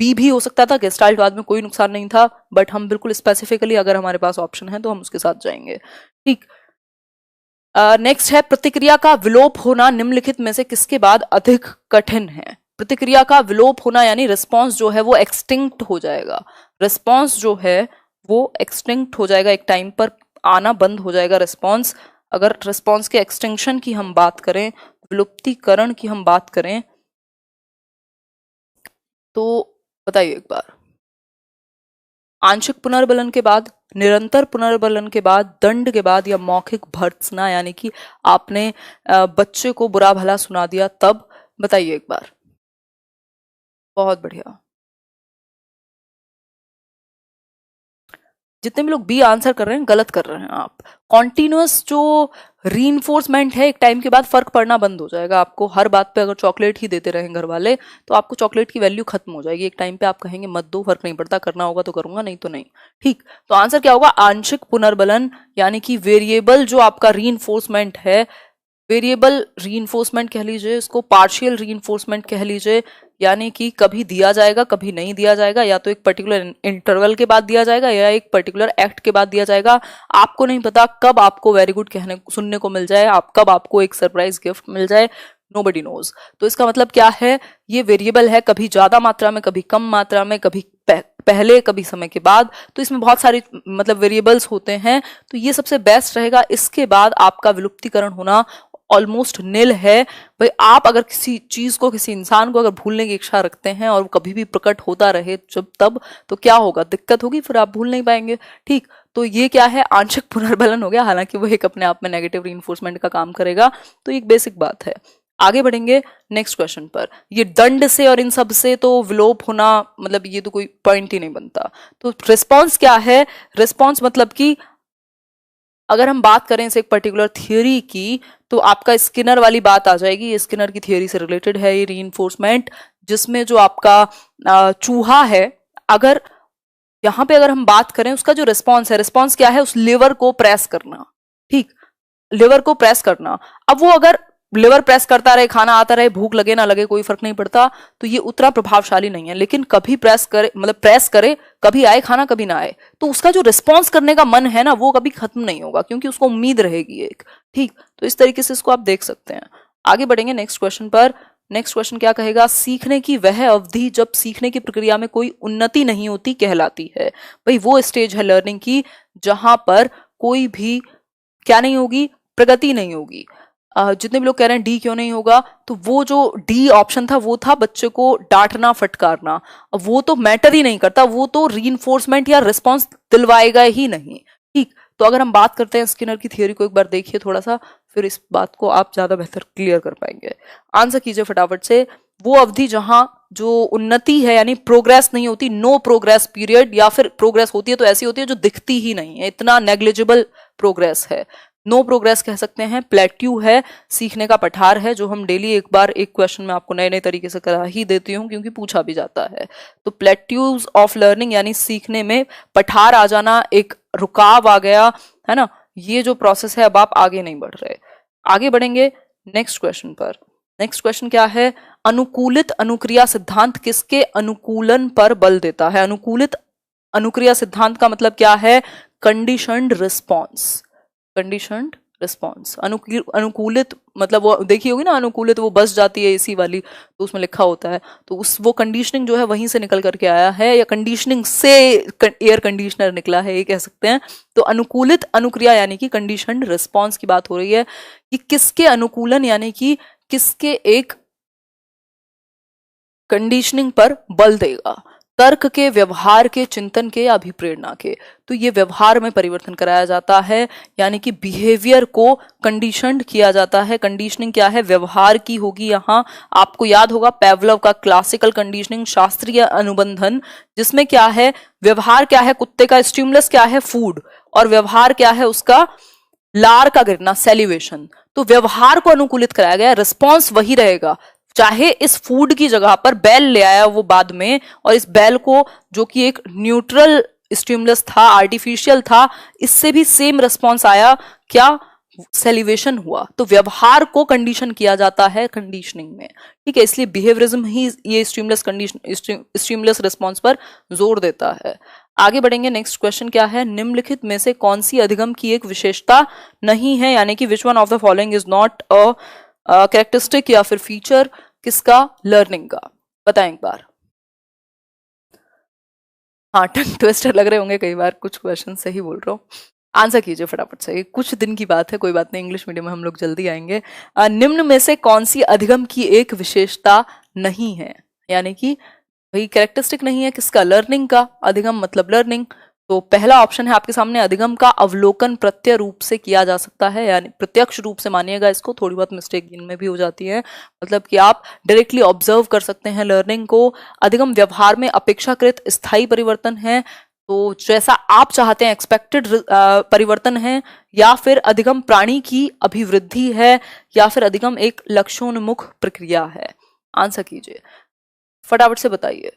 बी भी हो सकता था, गेस्टाल्टवाद में कोई नुकसान नहीं था, बट हम बिल्कुल स्पेसिफिकली अगर हमारे पास ऑप्शन है तो हम उसके साथ जाएंगे, ठीक। नेक्स्ट है, प्रतिक्रिया का विलोप होना निम्नलिखित में से किसके बाद अधिक कठिन है? प्रतिक्रिया का विलोप होना यानी रिस्पॉन्स जो है वो एक्सटिंक्ट हो जाएगा। रिस्पॉन्स जो है वो एक्सटिंक्ट हो जाएगा, एक टाइम पर आना बंद हो जाएगा रिस्पॉन्स। अगर रिस्पॉन्स के एक्सटिंक्शन की हम बात करें, विलुप्तीकरण की हम बात करें, तो बताइए एक बार, आंशिक पुनर्बलन के बाद, निरंतर पुनर्बलन के बाद, दंड के बाद, या मौखिक भर्त्सना यानी कि आपने बच्चे को बुरा भला सुना दिया तब? बताइए एक बार। बहुत बढ़िया, जितने भी लोग बी आंसर कर रहे हैं गलत कर रहे हैं आप। कॉन्टिन्यूअस जो रीइंफोर्समेंट है, एक टाइम के बाद फर्क पड़ना बंद हो जाएगा। आपको हर बात पे अगर चॉकलेट ही देते रहें घर वाले, तो आपको चॉकलेट की वैल्यू खत्म हो जाएगी। एक टाइम पे आप कहेंगे मत दो, फर्क नहीं पड़ता, करना होगा तो करूंगा, नहीं तो नहीं, ठीक। तो आंसर क्या होगा? आंशिक पुनर्बलन, यानी कि वेरिएबल जो आपका रीइंफोर्समेंट है, वेरिएबल रीइंफोर्समेंट कह लीजिए इसको, पार्शियल रीइंफोर्समेंट कह लीजिए, यानी कि कभी दिया जाएगा कभी नहीं दिया जाएगा, या तो एक पर्टिकुलर इंटरवल के बाद दिया जाएगा या एक पर्टिकुलर एक्ट के बाद दिया जाएगा। आपको नहीं पता कब आपको वेरी गुड कहने सुनने को मिल जाए, कब आपको एक सरप्राइज गिफ्ट मिल जाए, नोबडी नोज। तो इसका मतलब क्या है? ये वेरिएबल है, कभी ज्यादा मात्रा में, कभी कम मात्रा में, कभी पहले, कभी समय के बाद। तो इसमें बहुत सारी मतलब वेरिएबल्स होते हैं, तो ये सबसे बेस्ट रहेगा। इसके बाद आपका विलुप्तीकरण होना ऑलमोस्ट नील है। भाई आप अगर किसी चीज को, किसी इंसान को अगर भूलने की इच्छा रखते हैं और वो कभी भी प्रकट होता रहे जब तब, तो क्या होगा? दिक्कत होगी, फिर आप भूल नहीं पाएंगे, ठीक। तो ये क्या है? आंशिक पुनर्बलन हो गया, हालांकि वो एक अपने आप में नेगेटिव रीइंफोर्समेंट का काम करेगा। तो एक बेसिक बात है। आगे बढ़ेंगे नेक्स्ट क्वेश्चन पर। ये दंड से और इन सब से तो विलोप होना, मतलब ये तो कोई पॉइंट ही नहीं बनता। तो रिस्पॉन्स क्या है? रिस्पॉन्स मतलब कि अगर हम बात करें इस एक पर्टिकुलर थियोरी की, तो आपका स्किनर वाली बात आ जाएगी। ये स्किनर की थियोरी से रिलेटेड है ये रीइंफोर्समेंट, जिसमें जो आपका चूहा है, अगर यहां पे अगर हम बात करें उसका जो रिस्पॉन्स है, रिस्पॉन्स क्या है? उस लिवर को प्रेस करना, ठीक, लिवर को प्रेस करना। अब वो अगर लिवर प्रेस करता रहे, खाना आता रहे, भूख लगे ना लगे कोई फर्क नहीं पड़ता, तो ये उतना प्रभावशाली नहीं है। लेकिन कभी प्रेस करे, मतलब प्रेस करे, कभी आए खाना कभी ना आए, तो उसका जो रिस्पॉन्स करने का मन है ना, वो कभी खत्म नहीं होगा, क्योंकि उसको उम्मीद रहेगी एक, ठीक। तो इस तरीके से इसको आप देख सकते हैं। आगे बढ़ेंगे नेक्स्ट क्वेश्चन पर। नेक्स्ट क्वेश्चन क्या कहेगा? सीखने की वह अवधि जब सीखने की प्रक्रिया में कोई उन्नति नहीं होती कहलाती है। भाई वो स्टेज है लर्निंग की जहां पर कोई भी क्या नहीं होगी, प्रगति नहीं होगी। जितने भी लोग कह रहे हैं डी क्यों नहीं होगा, तो वो जो डी ऑप्शन था वो था बच्चे को डांटना फटकारना, अब वो तो मैटर ही नहीं करता, वो तो रीइंफोर्समेंट या रिस्पॉन्स दिलवाएगा ही नहीं। ठीक, तो अगर हम बात करते हैं स्किनर की थियोरी को एक बार देखिए थोड़ा सा, फिर इस बात को आप ज्यादा बेहतर क्लियर कर पाएंगे। आंसर कीजिए फटाफट से। वो अवधि जहां जो उन्नति है यानी प्रोग्रेस नहीं होती, नो प्रोग्रेस पीरियड, या फिर प्रोग्रेस होती है तो ऐसी होती है जो दिखती ही नहीं है, इतना नेग्लिजिबल प्रोग्रेस है, नो प्रोग्रेस कह सकते हैं। प्लेट्यू है, सीखने का पठार है, जो हम डेली एक बार एक क्वेश्चन में आपको नए नए तरीके से करा ही देती हूँ क्योंकि पूछा भी जाता है। तो प्लेट्यूज ऑफ लर्निंग यानी सीखने में पठार आ जाना, एक रुकाव आ गया है ना, ये जो प्रोसेस है, अब आप आगे नहीं बढ़ रहे। आगे बढ़ेंगे नेक्स्ट क्वेश्चन पर। नेक्स्ट क्वेश्चन क्या है, अनुकूलित अनुक्रिया सिद्धांत किसके अनुकूलन पर बल देता है। अनुकूलित अनुक्रिया सिद्धांत का मतलब क्या है, कंडीशनड रिस्पॉन्स। कंडीशनड रिस्पॉन्स, अनुकूलित मतलब वो देखी होगी ना, अनुकूलित वो बस जाती है एसी वाली, तो उसमें लिखा होता है, तो उस वो कंडीशनिंग जो है वहीं से निकल करके आया है, या कंडीशनिंग से एयर कंडीशनर निकला है, ये कह सकते हैं। तो अनुकूलित अनुक्रिया यानी कि कंडीशनड रिस्पॉन्स की बात हो रही है कि किसके अनुकूलन यानी कि किसके एक कंडीशनिंग पर बल देगा, तर्क के, व्यवहार के, चिंतन के या अभिप्रेरणा के। तो ये व्यवहार में परिवर्तन कराया जाता है, यानी कि बिहेवियर को कंडीशनड किया जाता है। कंडीशनिंग क्या है, व्यवहार की होगी। यहाँ आपको याद होगा पेवलोव का क्लासिकल कंडीशनिंग, शास्त्रीय अनुबंधन, जिसमें क्या है, व्यवहार क्या है, कुत्ते का स्टिमुलस क्या है, फूड, और व्यवहार क्या है उसका, लार का गिरना, सेलिवेशन। तो व्यवहार को अनुकूलित कराया गया, रिस्पॉन्स वही रहेगा, चाहे इस फूड की जगह पर बैल ले आया वो बाद में, और इस बैल को जो कि एक न्यूट्रल स्टिमुलस था, आर्टिफिशियल था, इससे भी सेम रिस्पॉन्स आया, क्या, सेलिवेशन हुआ। तो व्यवहार को कंडीशन किया जाता है कंडीशनिंग में, ठीक है। इसलिए बिहेवियरिज्म ही ये स्टिमुलस कंडीशन, स्टिमुलस रिस्पॉन्स पर जोर देता है। आगे बढ़ेंगे, नेक्स्ट क्वेश्चन क्या है, निम्नलिखित में से कौन सी अधिगम की एक विशेषता नहीं है, यानी कि which one of the following is not a characteristic या फिर फीचर किसका, लर्निंग का। बताएं एक बार। हाँ, टंग ट्विस्टर लग रहे होंगे कई बार, कुछ क्वेश्चन सही बोल रहा हूँ। आंसर कीजिए फटाफट से, कुछ दिन की बात है, कोई बात नहीं, इंग्लिश मीडियम में हम लोग जल्दी आएंगे। निम्न में से कौन सी अधिगम की एक विशेषता नहीं है, यानी कि भाई कैरेक्टरिस्टिक नहीं है किसका, लर्निंग का। अधिगम मतलब लर्निंग। तो पहला ऑप्शन है आपके सामने, अधिगम का अवलोकन प्रत्यक्ष रूप से किया जा सकता है, यानी प्रत्यक्ष रूप से मानिएगा इसको, थोड़ी बहुत मिस्टेक इनमें भी हो जाती है, मतलब कि आप डायरेक्टली ऑब्जर्व कर सकते हैं लर्निंग को। अधिगम व्यवहार में अपेक्षाकृत स्थायी परिवर्तन है, तो जैसा आप चाहते हैं एक्सपेक्टेड परिवर्तन है, या फिर अधिगम प्राणी की अभिवृद्धि है, या फिर अधिगम एक लक्ष्योन्मुख प्रक्रिया है। आंसर कीजिए फटाफट से, बताइए।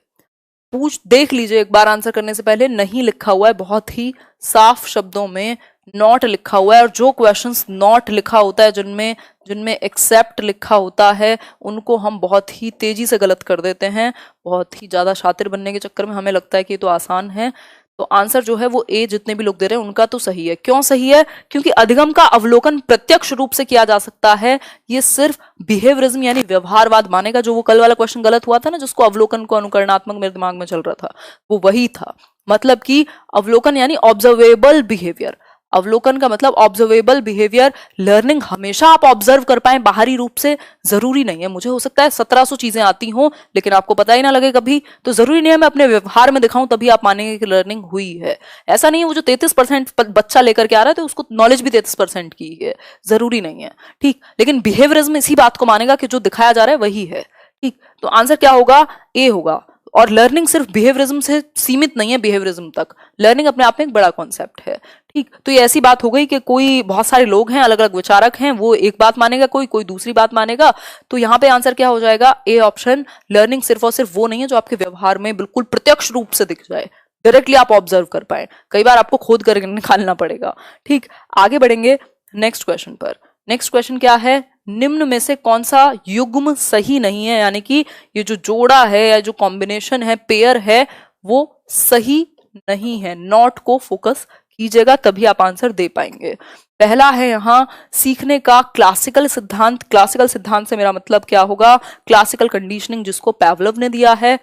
देख लीजिए एक बार आंसर करने से पहले, नहीं लिखा हुआ है, बहुत ही साफ शब्दों में नॉट लिखा हुआ है, और जो क्वेश्चंस नॉट लिखा होता है, जिनमें जिनमें एक्सेप्ट लिखा होता है, उनको हम बहुत ही तेजी से गलत कर देते हैं। बहुत ही ज्यादा शातिर बनने के चक्कर में हमें लगता है कि ये तो आसान है। तो आंसर जो है वो ए, जितने भी लोग दे रहे हैं उनका तो सही है। क्यों सही है, क्योंकि अधिगम का अवलोकन प्रत्यक्ष रूप से किया जा सकता है, ये सिर्फ बिहेवियरिज्म यानी व्यवहारवाद मानेगा। जो वो कल वाला क्वेश्चन गलत हुआ था ना, जिसको अवलोकन को अनुकरणात्मक मेरे दिमाग में चल रहा था, वो वही था। मतलब कि अवलोकन यानी ऑब्जर्वेबल बिहेवियर, अवलोकन का मतलब ऑब्जर्वेबल बिहेवियर। लर्निंग हमेशा आप ऑब्जर्व कर पाए बाहरी रूप से, जरूरी नहीं है। मुझे हो सकता है 1700 चीजें आती हों लेकिन आपको पता ही ना लगे कभी, तो जरूरी नहीं है मैं अपने व्यवहार में दिखाऊं तभी आप मानेंगे कि लर्निंग हुई है। ऐसा नहीं है वो जो 33% बच्चा लेकर के आ रहा है तो उसको नॉलेज भी 33% की है, जरूरी नहीं है, ठीक। लेकिन बिहेवियरिज्म इसी बात को मानेगा कि जो दिखाया जा रहा है वही है, ठीक। तो आंसर क्या होगा, ए होगा। और लर्निंग सिर्फ बिहेवियरिज्म से सीमित नहीं है, बिहेवियरिज्म तक लर्निंग अपने आप में एक बड़ा कॉन्सेप्ट है, ठीक। तो ये ऐसी बात हो गई कि कोई बहुत सारे लोग हैं, अलग अलग विचारक हैं, वो एक बात मानेगा, कोई दूसरी बात मानेगा। तो यहाँ पे आंसर क्या हो जाएगा, ए ऑप्शन। लर्निंग सिर्फ और सिर्फ वो नहीं है जो आपके व्यवहार में बिल्कुल प्रत्यक्ष रूप से दिख जाए, डायरेक्टली आप ऑब्जर्व कर पाए, कई बार आपको खोद कर निकालना पड़ेगा, ठीक। आगे बढ़ेंगे नेक्स्ट क्वेश्चन पर। नेक्स्ट क्वेश्चन क्या है, निम्न में से कौन सा युग्म सही नहीं है, यानी कि ये जो जोड़ा है या जो कॉम्बिनेशन है, पेयर है, वो सही नहीं है। नॉट को फोकस कीजिएगा तभी आप आंसर दे पाएंगे। पहला है यहां सीखने का क्लासिकल सिद्धांत। क्लासिकल सिद्धांत से मेरा मतलब क्या होगा, क्लासिकल कंडीशनिंग जिसको पेवलोव ने दिया है।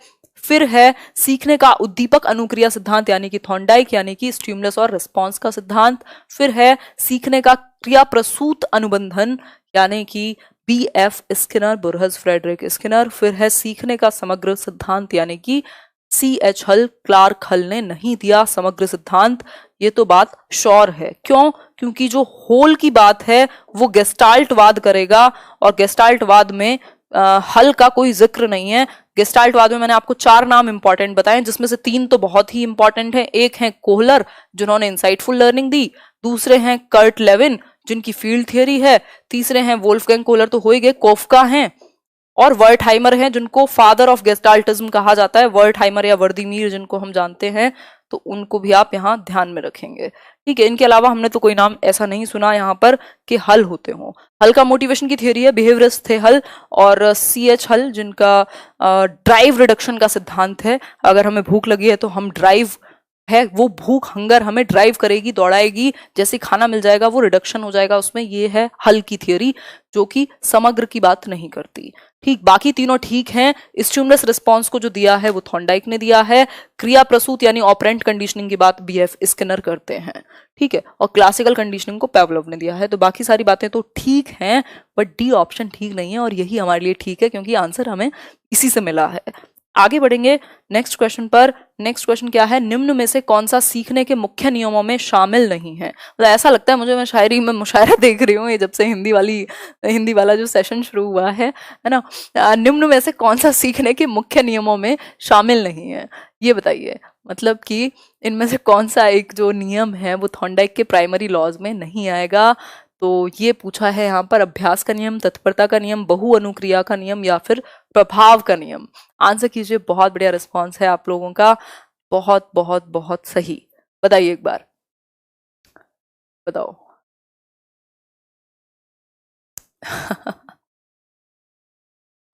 फिर है सीखने का उद्दीपक अनुक्रिया सिद्धांत यानी कि थॉर्नडाइक यानी कि स्टिमुलस और रिस्पॉन्स का सिद्धांत। फिर है सीखने का क्रिया प्रसूत अनुबंधन यानी कि BF स्किनर, बुरहस फ्रेडरिक स्किनर। फिर है सीखने का समग्र सिद्धांत यानी कि CH हल, क्लार्क हल ने नहीं दिया समग्र सिद्धांत। ये तो बात श्योर है। क्यों? क्योंकि जो होल की बात है वो गेस्टाल्टवाद करेगा और गेस्टाल्टवाद में हल का कोई जिक्र नहीं है। गेस्टाल्टवाद में मैंने आपको 4 नाम इंपॉर्टेंट बताए जिसमें से 3 तो बहुत ही इंपॉर्टेंट है। एक है कोहलर जिन्होंने इंसाइटफुल लर्निंग दी, दूसरे हैं कर्ट लेविन जिनकी फील्ड थियरी है, तीसरे हैं वोल्फगैंग कोहलर तो हो ही गए, कोफका हैं और वर्टहाइमर हैं जिनको फादर ऑफ गेस्टाल्टिज्म कहा जाता है। वर्टहाइमर या वर्दीमीर जिनको हम जानते हैं, तो उनको भी आप यहाँ ध्यान में रखेंगे। ठीक है, इनके अलावा हमने तो कोई नाम ऐसा नहीं सुना यहाँ पर कि हल होते हों। हल का मोटिवेशन की थियरी है, बिहेवियरिस्ट थे हल और CH हल जिनका ड्राइव रिडक्शन का सिद्धांत है। अगर हमें भूख लगी है तो हम ड्राइव है, वो भूख हंगर हमें ड्राइव करेगी, दौड़ाएगी, जैसे खाना मिल जाएगा वो रिडक्शन हो जाएगा उसमें। ये है हल की थियरी जो कि समग्र की बात नहीं करती। ठीक, बाकी तीनों ठीक हैं। स्टिमुलस रिस्पॉन्स को जो दिया है वो थॉर्नडाइक ने दिया है। क्रिया प्रसूत यानी ऑपरेंट कंडीशनिंग की बात BF स्किनर करते हैं। ठीक है, और क्लासिकल कंडीशनिंग को पेवलोव ने दिया है। तो बाकी सारी बातें तो ठीक हैं, बट D ऑप्शन ठीक नहीं है और यही हमारे लिए ठीक है क्योंकि आंसर हमें इसी से मिला है। आगे बढ़ेंगे नेक्स्ट क्वेश्चन पर। नेक्स्ट क्वेश्चन क्या है? निम्न में से कौन सा सीखने के मुख्य नियमों में शामिल नहीं है? मतलब ऐसा लगता है मुझे, मैं शायरी में मुशायरा देख रही हूँ ये जब से हिंदी वाला जो सेशन शुरू हुआ है ना। निम्न में से कौन सा सीखने के मुख्य नियमों में शामिल नहीं है, ये बताइए। मतलब कि इनमें से कौन सा एक जो नियम है वो थॉर्नडाइक के प्राइमरी लॉज में नहीं आएगा। तो ये पूछा है यहाँ पर, अभ्यास का नियम, तत्परता का नियम, बहु अनुक्रिया का नियम या फिर प्रभाव का नियम। आंसर कीजिए। बहुत बढ़िया रिस्पांस है आप लोगों का, बहुत बहुत बहुत सही। बताइए एक बार, बताओ।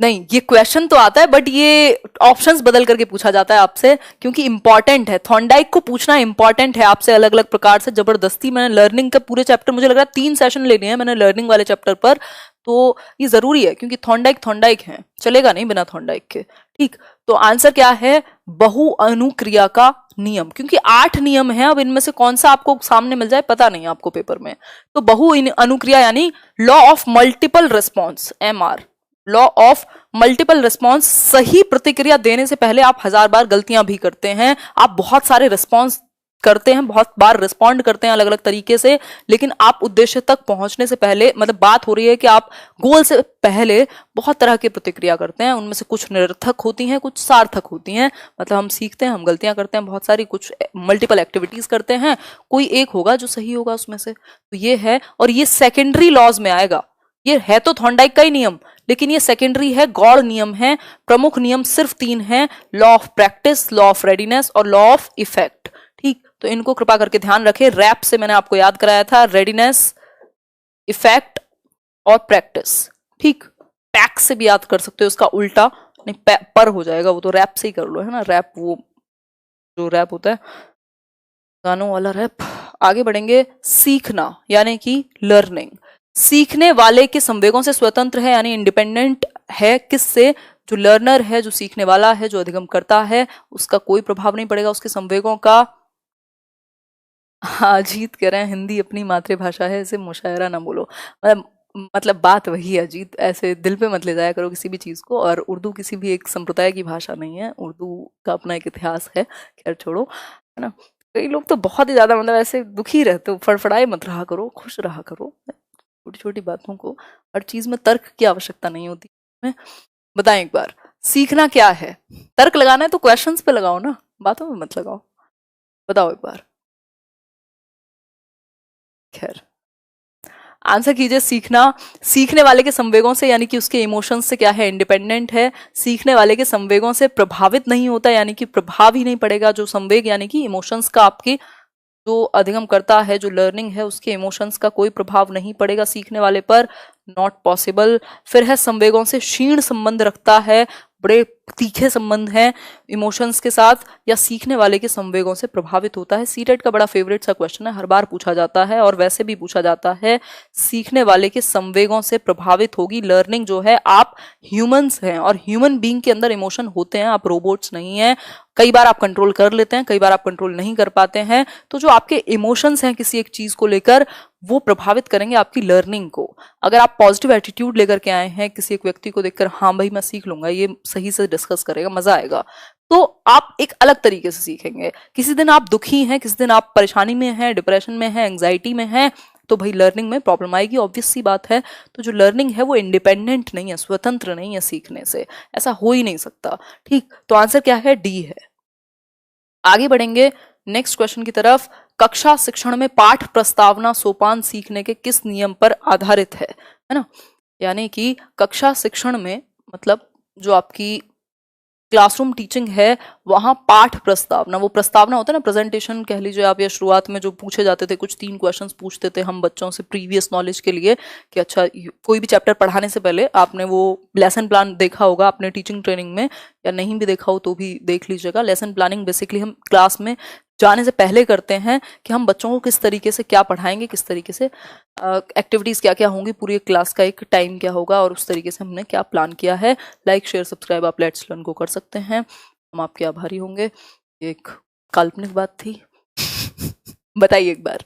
नहीं, ये क्वेश्चन तो आता है बट ये ऑप्शंस बदल करके पूछा जाता है आपसे क्योंकि इंपॉर्टेंट है। थॉर्नडाइक को पूछना इंपॉर्टेंट है आपसे अलग अलग प्रकार से जबरदस्ती। मैंने लर्निंग का पूरे चैप्टर, मुझे लग रहा है 3 सेशन लेने हैं मैंने लर्निंग वाले चैप्टर पर, तो ये जरूरी है क्योंकि थॉर्नडाइक है, चलेगा नहीं बिना थॉर्नडाइक के। ठीक, तो आंसर क्या है? बहु अनुक्रिया का नियम, क्योंकि 8 नियम है। अब इनमें से कौन सा आपको सामने मिल जाए पता नहीं आपको पेपर में। तो बहु अनुक्रिया यानी law of multiple response, MR, law of multiple response. सही प्रतिक्रिया देने से पहले आप 1000 बार गलतियां भी करते हैं, आप बहुत सारे रिस्पॉन्स करते हैं, बहुत बार रिस्पॉन्ड करते हैं अलग अलग तरीके से, लेकिन आप उद्देश्य तक पहुंचने से पहले, मतलब बात हो रही है कि आप गोल से पहले बहुत तरह की प्रतिक्रिया करते हैं। उनमें से कुछ निरर्थक होती हैं, कुछ सार्थक होती हैं। मतलब हम सीखते हैं, हम गलतियां करते हैं बहुत सारी, कुछ मल्टीपल एक्टिविटीज करते हैं, कोई एक होगा जो सही होगा उसमें से। तो ये है, और ये सेकेंडरी लॉज में आएगा। ये है तो थॉर्नडाइक का ही नियम, लेकिन ये सेकेंडरी है, गौड़ नियम है। प्रमुख नियम सिर्फ 3 हैं, law of practice, law of readiness और लॉ ऑफ इफेक्ट। ठीक, तो इनको कृपा करके ध्यान रखें। रैप से मैंने आपको याद कराया था, रेडीनेस, इफेक्ट और प्रैक्टिस। ठीक, पैक से भी याद कर सकते हो, उसका उल्टा नहीं, पर हो जाएगा वो, तो रैप से ही कर लो, है ना। रैप, वो जो रैप होता है गानों वाला रैप। आगे बढ़ेंगे। सीखना यानी कि लर्निंग, सीखने वाले के संवेगों से स्वतंत्र है यानी इंडिपेंडेंट है। किससे? जो लर्नर है, जो सीखने वाला है, जो अधिगम करता है, उसका कोई प्रभाव नहीं पड़ेगा उसके संवेगों का। अजीत कह रहे हैं हिंदी अपनी मातृभाषा है, इसे मुशायरा ना बोलो। मतलब बात वही है अजीत, ऐसे दिल पे मत ले जाया करो किसी भी चीज को। और उर्दू किसी भी एक संप्रदाय की भाषा नहीं है, उर्दू का अपना एक इतिहास है। खैर छोड़ो, है ना। कई लोग तो बहुत ही ज्यादा मतलब ऐसे दुखी रहते हो, फड़फड़ाए मत रहा करो, खुश रहा करो। छोटी छोटी बातों को, हर चीज में तर्क की आवश्यकता नहीं होती है। बताएं एक बार, सीखना क्या है? तर्क लगाना है तो क्वेश्चंस पे लगाओ ना, बातों में मत लगाओ। बताओ एक बार। खैर, आंसर कीजिए। सीखना सीखने वाले के संवेगों से यानी कि उसके इमोशंस से क्या है? इंडिपेंडेंट है। सीखने वाले के संवेगों से प्रभावित नहीं होता यानी कि प्रभाव ही नहीं पड़ेगा। जो संवेग यानी कि इमोशंस का आपके जो अधिगम करता है, जो लर्निंग है, उसके इमोशंस का कोई प्रभाव नहीं पड़ेगा सीखने वाले पर, नॉट पॉसिबल। फिर है संवेगों से क्षीण संबंध रखता है, बड़े तीखे संबंध हैं इमोशंस के साथ या सीखने वाले के संवेगों से प्रभावित होता है। सीटेट का बड़ा फेवरेट सा क्वेश्चन है, हर बार पूछा जाता है और वैसे भी पूछा जाता है। सीखने वाले के संवेगों से प्रभावित होगी लर्निंग जो है। आप ह्यूमंस हैं और ह्यूमन बीइंग के अंदर इमोशन होते हैं, आप रोबोट्स नहीं हैं। कई बार आप कंट्रोल कर लेते हैं, कई बार आप कंट्रोल नहीं कर पाते हैं। तो जो आपके इमोशंस हैं किसी एक चीज को लेकर, वो प्रभावित करेंगे आपकी लर्निंग को। अगर आप पॉजिटिव एटीट्यूड लेकर के आए हैं किसी एक व्यक्ति को देखकर, हाँ भाई मैं सीख लूंगा, ये सही से डिस्कस करेगा, मजा आएगा, तो आप एक अलग तरीके से सीखेंगे। किसी दिन आप दुखी हैं, किसी दिन आप परेशानी में हैं, डिप्रेशन में हैं, एंग्जाइटी में हैं, तो भाई लर्निंग में प्रॉब्लम आएगी, ऑब्वियस सी बात है। तो जो लर्निंग है वो इंडिपेंडेंट नहीं है, स्वतंत्र नहीं है सीखने से, ऐसा हो ही नहीं सकता। ठीक, तो आंसर क्या है? डी है। आगे बढ़ेंगे नेक्स्ट क्वेश्चन की तरफ। कक्षा शिक्षण में पाठ प्रस्तावना सोपान सीखने के किस नियम पर आधारित है ना? यानी कि कक्षा शिक्षण में मतलब जो आपकी क्लासरूम टीचिंग है, वहां पाठ प्रस्तावना, वो प्रस्तावना होता है ना, प्रेजेंटेशन कह लीजिए आप, या शुरुआत में जो पूछे जाते थे कुछ 3 क्वेश्चंस पूछते थे हम बच्चों से प्रीवियस नॉलेज के लिए कि अच्छा कोई भी चैप्टर पढ़ाने से पहले आपने वो लेसन प्लान देखा होगा अपने टीचिंग ट्रेनिंग में, या नहीं भी देखा हो तो भी देख लीजिएगा। लेसन प्लानिंग बेसिकली हम क्लास में जाने से पहले करते हैं कि हम बच्चों को किस तरीके से क्या पढ़ाएंगे, किस तरीके से एक्टिविटीज क्या क्या होंगी, पूरी क्लास का एक टाइम क्या होगा, और उस तरीके से हमने क्या प्लान किया है। लाइक शेयर सब्सक्राइब आप लेट्स लर्न को कर सकते हैं, हम आपके आभारी होंगे। एक काल्पनिक बात थी। बताइए एक बार,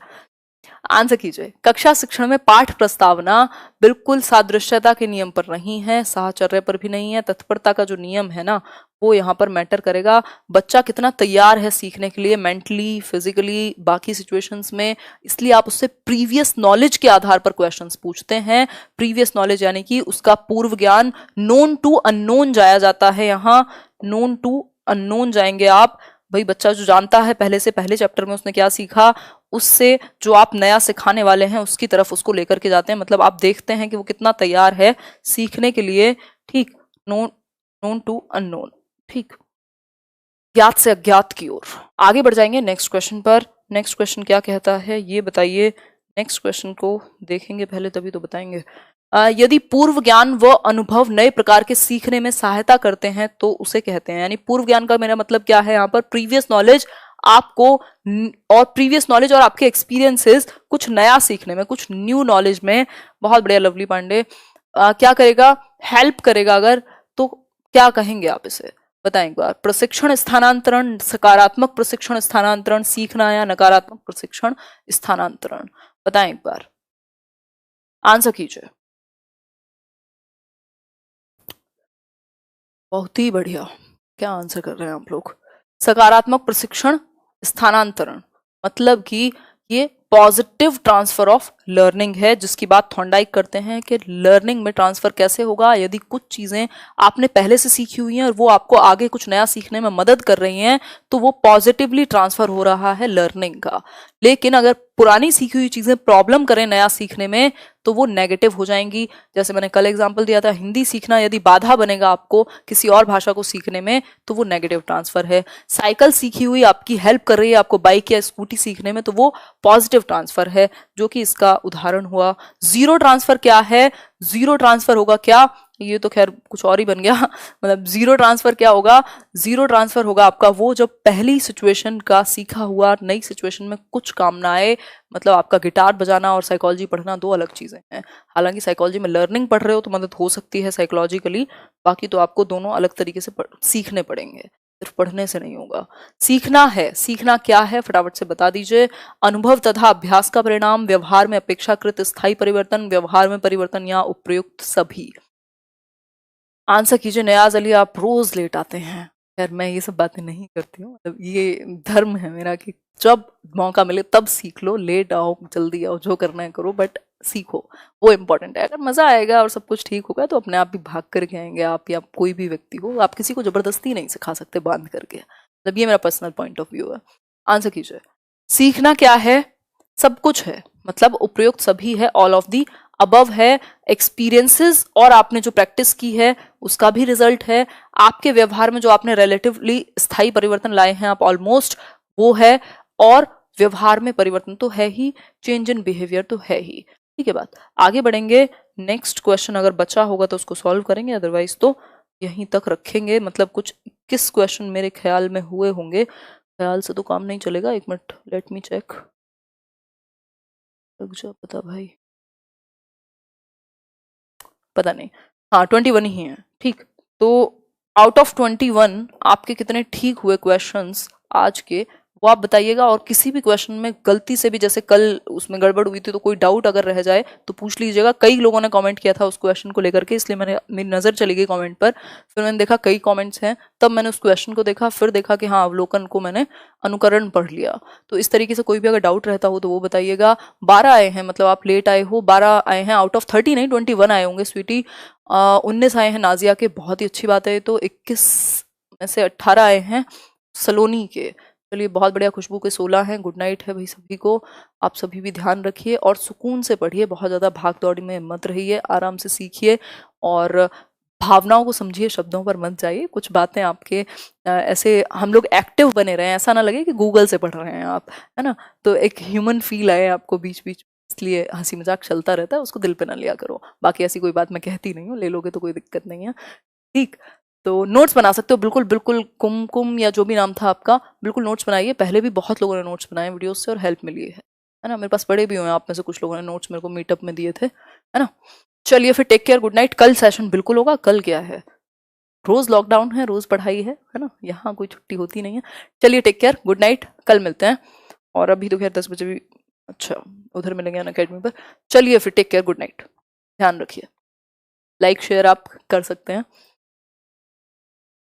आंसर कीजिए। कक्षा शिक्षण में पाठ प्रस्तावना बिल्कुल सादृश्यता के नियम पर नहीं है, साहचर्य पर भी नहीं है, तत्परता का जो नियम है ना वो यहाँ पर मैटर करेगा। बच्चा कितना तैयार है सीखने के लिए, मेंटली, फिजिकली, बाकी सिचुएशंस में, इसलिए आप उससे प्रीवियस नॉलेज के आधार पर क्वेश्चंस पूछते हैं। प्रीवियस नॉलेज यानी कि उसका पूर्व ज्ञान, नोन टू अननोन जाया जाता है, यहाँ नोन टू अननोन जाएंगे आप। भाई बच्चा जो जानता है पहले से, पहले चैप्टर में उसने क्या सीखा, उससे जो आप नया सिखाने वाले हैं उसकी तरफ उसको लेकर के जाते हैं। मतलब आप देखते हैं कि वो कितना तैयार है सीखने के लिए। ठीक, नोन टू अननोन। ठीक, ज्ञात से अज्ञात की ओर आगे बढ़ जाएंगे नेक्स्ट क्वेश्चन पर। नेक्स्ट क्वेश्चन क्या कहता है ये बताइए। नेक्स्ट क्वेश्चन को देखेंगे पहले तभी तो बताएंगे। यदि पूर्व ज्ञान व अनुभव नए प्रकार के सीखने में सहायता करते हैं तो उसे कहते हैं, यानी पूर्व ज्ञान का मेरा मतलब क्या है यहाँ पर, प्रीवियस नॉलेज आपको, और प्रीवियस नॉलेज और आपके एक्सपीरियंसेस कुछ नया सीखने में, कुछ न्यू नॉलेज में। बहुत बढ़िया लवली पांडे। क्या करेगा, हेल्प करेगा अगर, तो क्या कहेंगे आप इसे, बताएं एक बार। प्रशिक्षण स्थानांतरण, सकारात्मक प्रशिक्षण स्थानांतरण सीखना या नकारात्मक प्रशिक्षण स्थानांतरण, बताएं एक बार, आंसर कीजिए। बहुत ही बढ़िया, क्या आंसर कर रहे हैं आप लोग। सकारात्मक प्रशिक्षण स्थानांतरण मतलब कि ये पॉजिटिव ट्रांसफर ऑफ लर्निंग है, जिसकी बात थॉर्नडाइक करते हैं कि लर्निंग में ट्रांसफर कैसे होगा। यदि कुछ चीजें आपने पहले से सीखी हुई हैं और वो आपको आगे कुछ नया सीखने में मदद कर रही हैं तो वो पॉजिटिवली ट्रांसफर हो रहा है लर्निंग का। लेकिन अगर पुरानी सीखी हुई चीजें प्रॉब्लम करें नया सीखने में तो वो नेगेटिव हो जाएंगी। जैसे मैंने कल एग्जांपल दिया था, हिंदी सीखना यदि बाधा बनेगा आपको किसी और भाषा को सीखने में तो वो नेगेटिव ट्रांसफर है। साइकिल सीखी हुई आपकी हेल्प कर रही है आपको बाइक या स्कूटी सीखने में तो वो पॉजिटिव ट्रांसफर है, जो कि इसका उदाहरण हुआ। जीरो ट्रांसफर क्या है, जीरो ट्रांसफर होगा क्या, ये तो खैर कुछ और ही बन गया। मतलब जीरो ट्रांसफर क्या होगा, जीरो ट्रांसफर होगा आपका वो जब पहली सिचुएशन का सीखा हुआ नई सिचुएशन में कुछ काम ना आए। मतलब आपका गिटार बजाना और साइकोलॉजी पढ़ना दो अलग चीजें हैं। हालांकि साइकोलॉजी में लर्निंग पढ़ रहे हो तो मदद हो सकती है साइकोलॉजिकली, बाकी तो आपको दोनों अलग तरीके से सीखने पड़ेंगे, सिर्फ पढ़ने से नहीं होगा। सीखना है, सीखना क्या है फटाफट से बता दीजिए। अनुभव तथा अभ्यास का परिणाम, व्यवहार में अपेक्षाकृत स्थायी परिवर्तन, व्यवहार में परिवर्तन या उपयुक्त सभी। आंसर कीजिए नयाज अली, आप रोज लेट आते हैं। यार मैं ये सब बातें नहीं करती हूँ, मतलब ये धर्म है मेरा कि जब मौका मिले तब सीख लो, लेट आओ जल्दी आओ जो करना है करो, बट सीखो, वो इम्पोर्टेंट है। अगर मजा आएगा और सब कुछ ठीक होगा तो अपने आप भी भाग करके आएंगे आप या कोई भी व्यक्ति हो। आप किसी को जबरदस्ती नहीं सिखा सकते बांध करके, मतलब ये मेरा पर्सनल पॉइंट ऑफ व्यू है। आंसर कीजिए। सीखना क्या है, सब कुछ है, मतलब उपयुक्त सभी है, ऑल ऑफ दी अबव है, एक्सपीरियंसेस और आपने जो प्रैक्टिस की है उसका भी रिजल्ट है, आपके व्यवहार में जो आपने रिलेटिवली स्थायी परिवर्तन लाए हैं आप ऑलमोस्ट वो है, और व्यवहार में परिवर्तन तो है ही, चेंज इन बिहेवियर तो है ही। ठीक है बात, आगे बढ़ेंगे। नेक्स्ट क्वेश्चन अगर बचा होगा तो उसको सॉल्व करेंगे, अदरवाइज तो यहीं तक रखेंगे, मतलब कुछ 21 क्वेश्चन मेरे ख्याल में हुए होंगे। ख्याल से तो काम नहीं चलेगा, एक मिनट लेट मी चेक। रुक जा, पता भाई, पता नहीं। हाँ 21 ही है, ठीक। तो आउट ऑफ 21 आपके कितने ठीक हुए क्वेश्चंस आज के, वो आप बताइएगा। और किसी भी क्वेश्चन में गलती से भी, जैसे कल उसमें गड़बड़ हुई थी, तो कोई डाउट अगर रह जाए तो पूछ लीजिएगा। कई लोगों ने कमेंट किया था उस क्वेश्चन को लेकर के, इसलिए मेरी नज़र चली गई कमेंट पर। फिर मैंने देखा कई कमेंट्स हैं, तब मैंने उस क्वेश्चन को देखा, फिर देखा कि हाँ अवलोकन को मैंने अनुकरण पढ़ लिया। तो इस तरीके से कोई भी अगर डाउट रहता हो तो वो बताइएगा। 12 आए हैं, मतलब आप लेट आए हो, 12 आए हैं आउट ऑफ 30 नहीं, 21 आए होंगे स्वीटी। 19 आए हैं नाजिया के, बहुत ही अच्छी बात है। तो 21 में से 18 आए हैं सलोनी के। चलिए बहुत बढ़िया। खुशबू के 16 हैं। गुड नाइट है भाई सभी को। आप सभी भी ध्यान रखिए और सुकून से पढ़िए, बहुत ज़्यादा भाग दौड़ी में मत रहिए, आराम से सीखिए और भावनाओं को समझिए, शब्दों पर मत जाइए। कुछ बातें आपके ऐसे हम लोग एक्टिव बने रहे हैं, ऐसा ना लगे कि गूगल से पढ़ रहे हैं आप, है ना। तो एक ह्यूमन फील आए आपको बीच बीच, इसलिए हंसी मजाक चलता रहता है, उसको दिल पे ना लिया करो। बाकी ऐसी कोई बात मैं कहती नहीं हूँ, ले लोगे तो कोई दिक्कत नहीं है, ठीक। तो नोट्स बना सकते हो, बिल्कुल बिल्कुल। कुमकुम या जो भी नाम था आपका, बिल्कुल नोट्स बनाइए। पहले भी बहुत लोगों ने नोट्स बनाए वीडियोस से और हेल्प मिली है ना। मेरे पास पड़े भी हुए हैं, आप में से कुछ लोगों ने नोट्स मेरे को मीटअप में दिए थे, है ना। चलिए फिर टेक केयर, गुड नाइट। कल सेशन बिल्कुल होगा। कल क्या है, रोज लॉकडाउन है, रोज पढ़ाई है ना, यहाँ कोई छुट्टी होती नहीं है। चलिए टेक केयर, गुड नाइट, कल मिलते हैं। और अभी तो खैर 10 बजे भी, अच्छा उधर मिलेंगे अन अकेडमी पर। चलिए फिर टेक केयर, गुड नाइट, ध्यान रखिए। लाइक शेयर आप कर सकते हैं।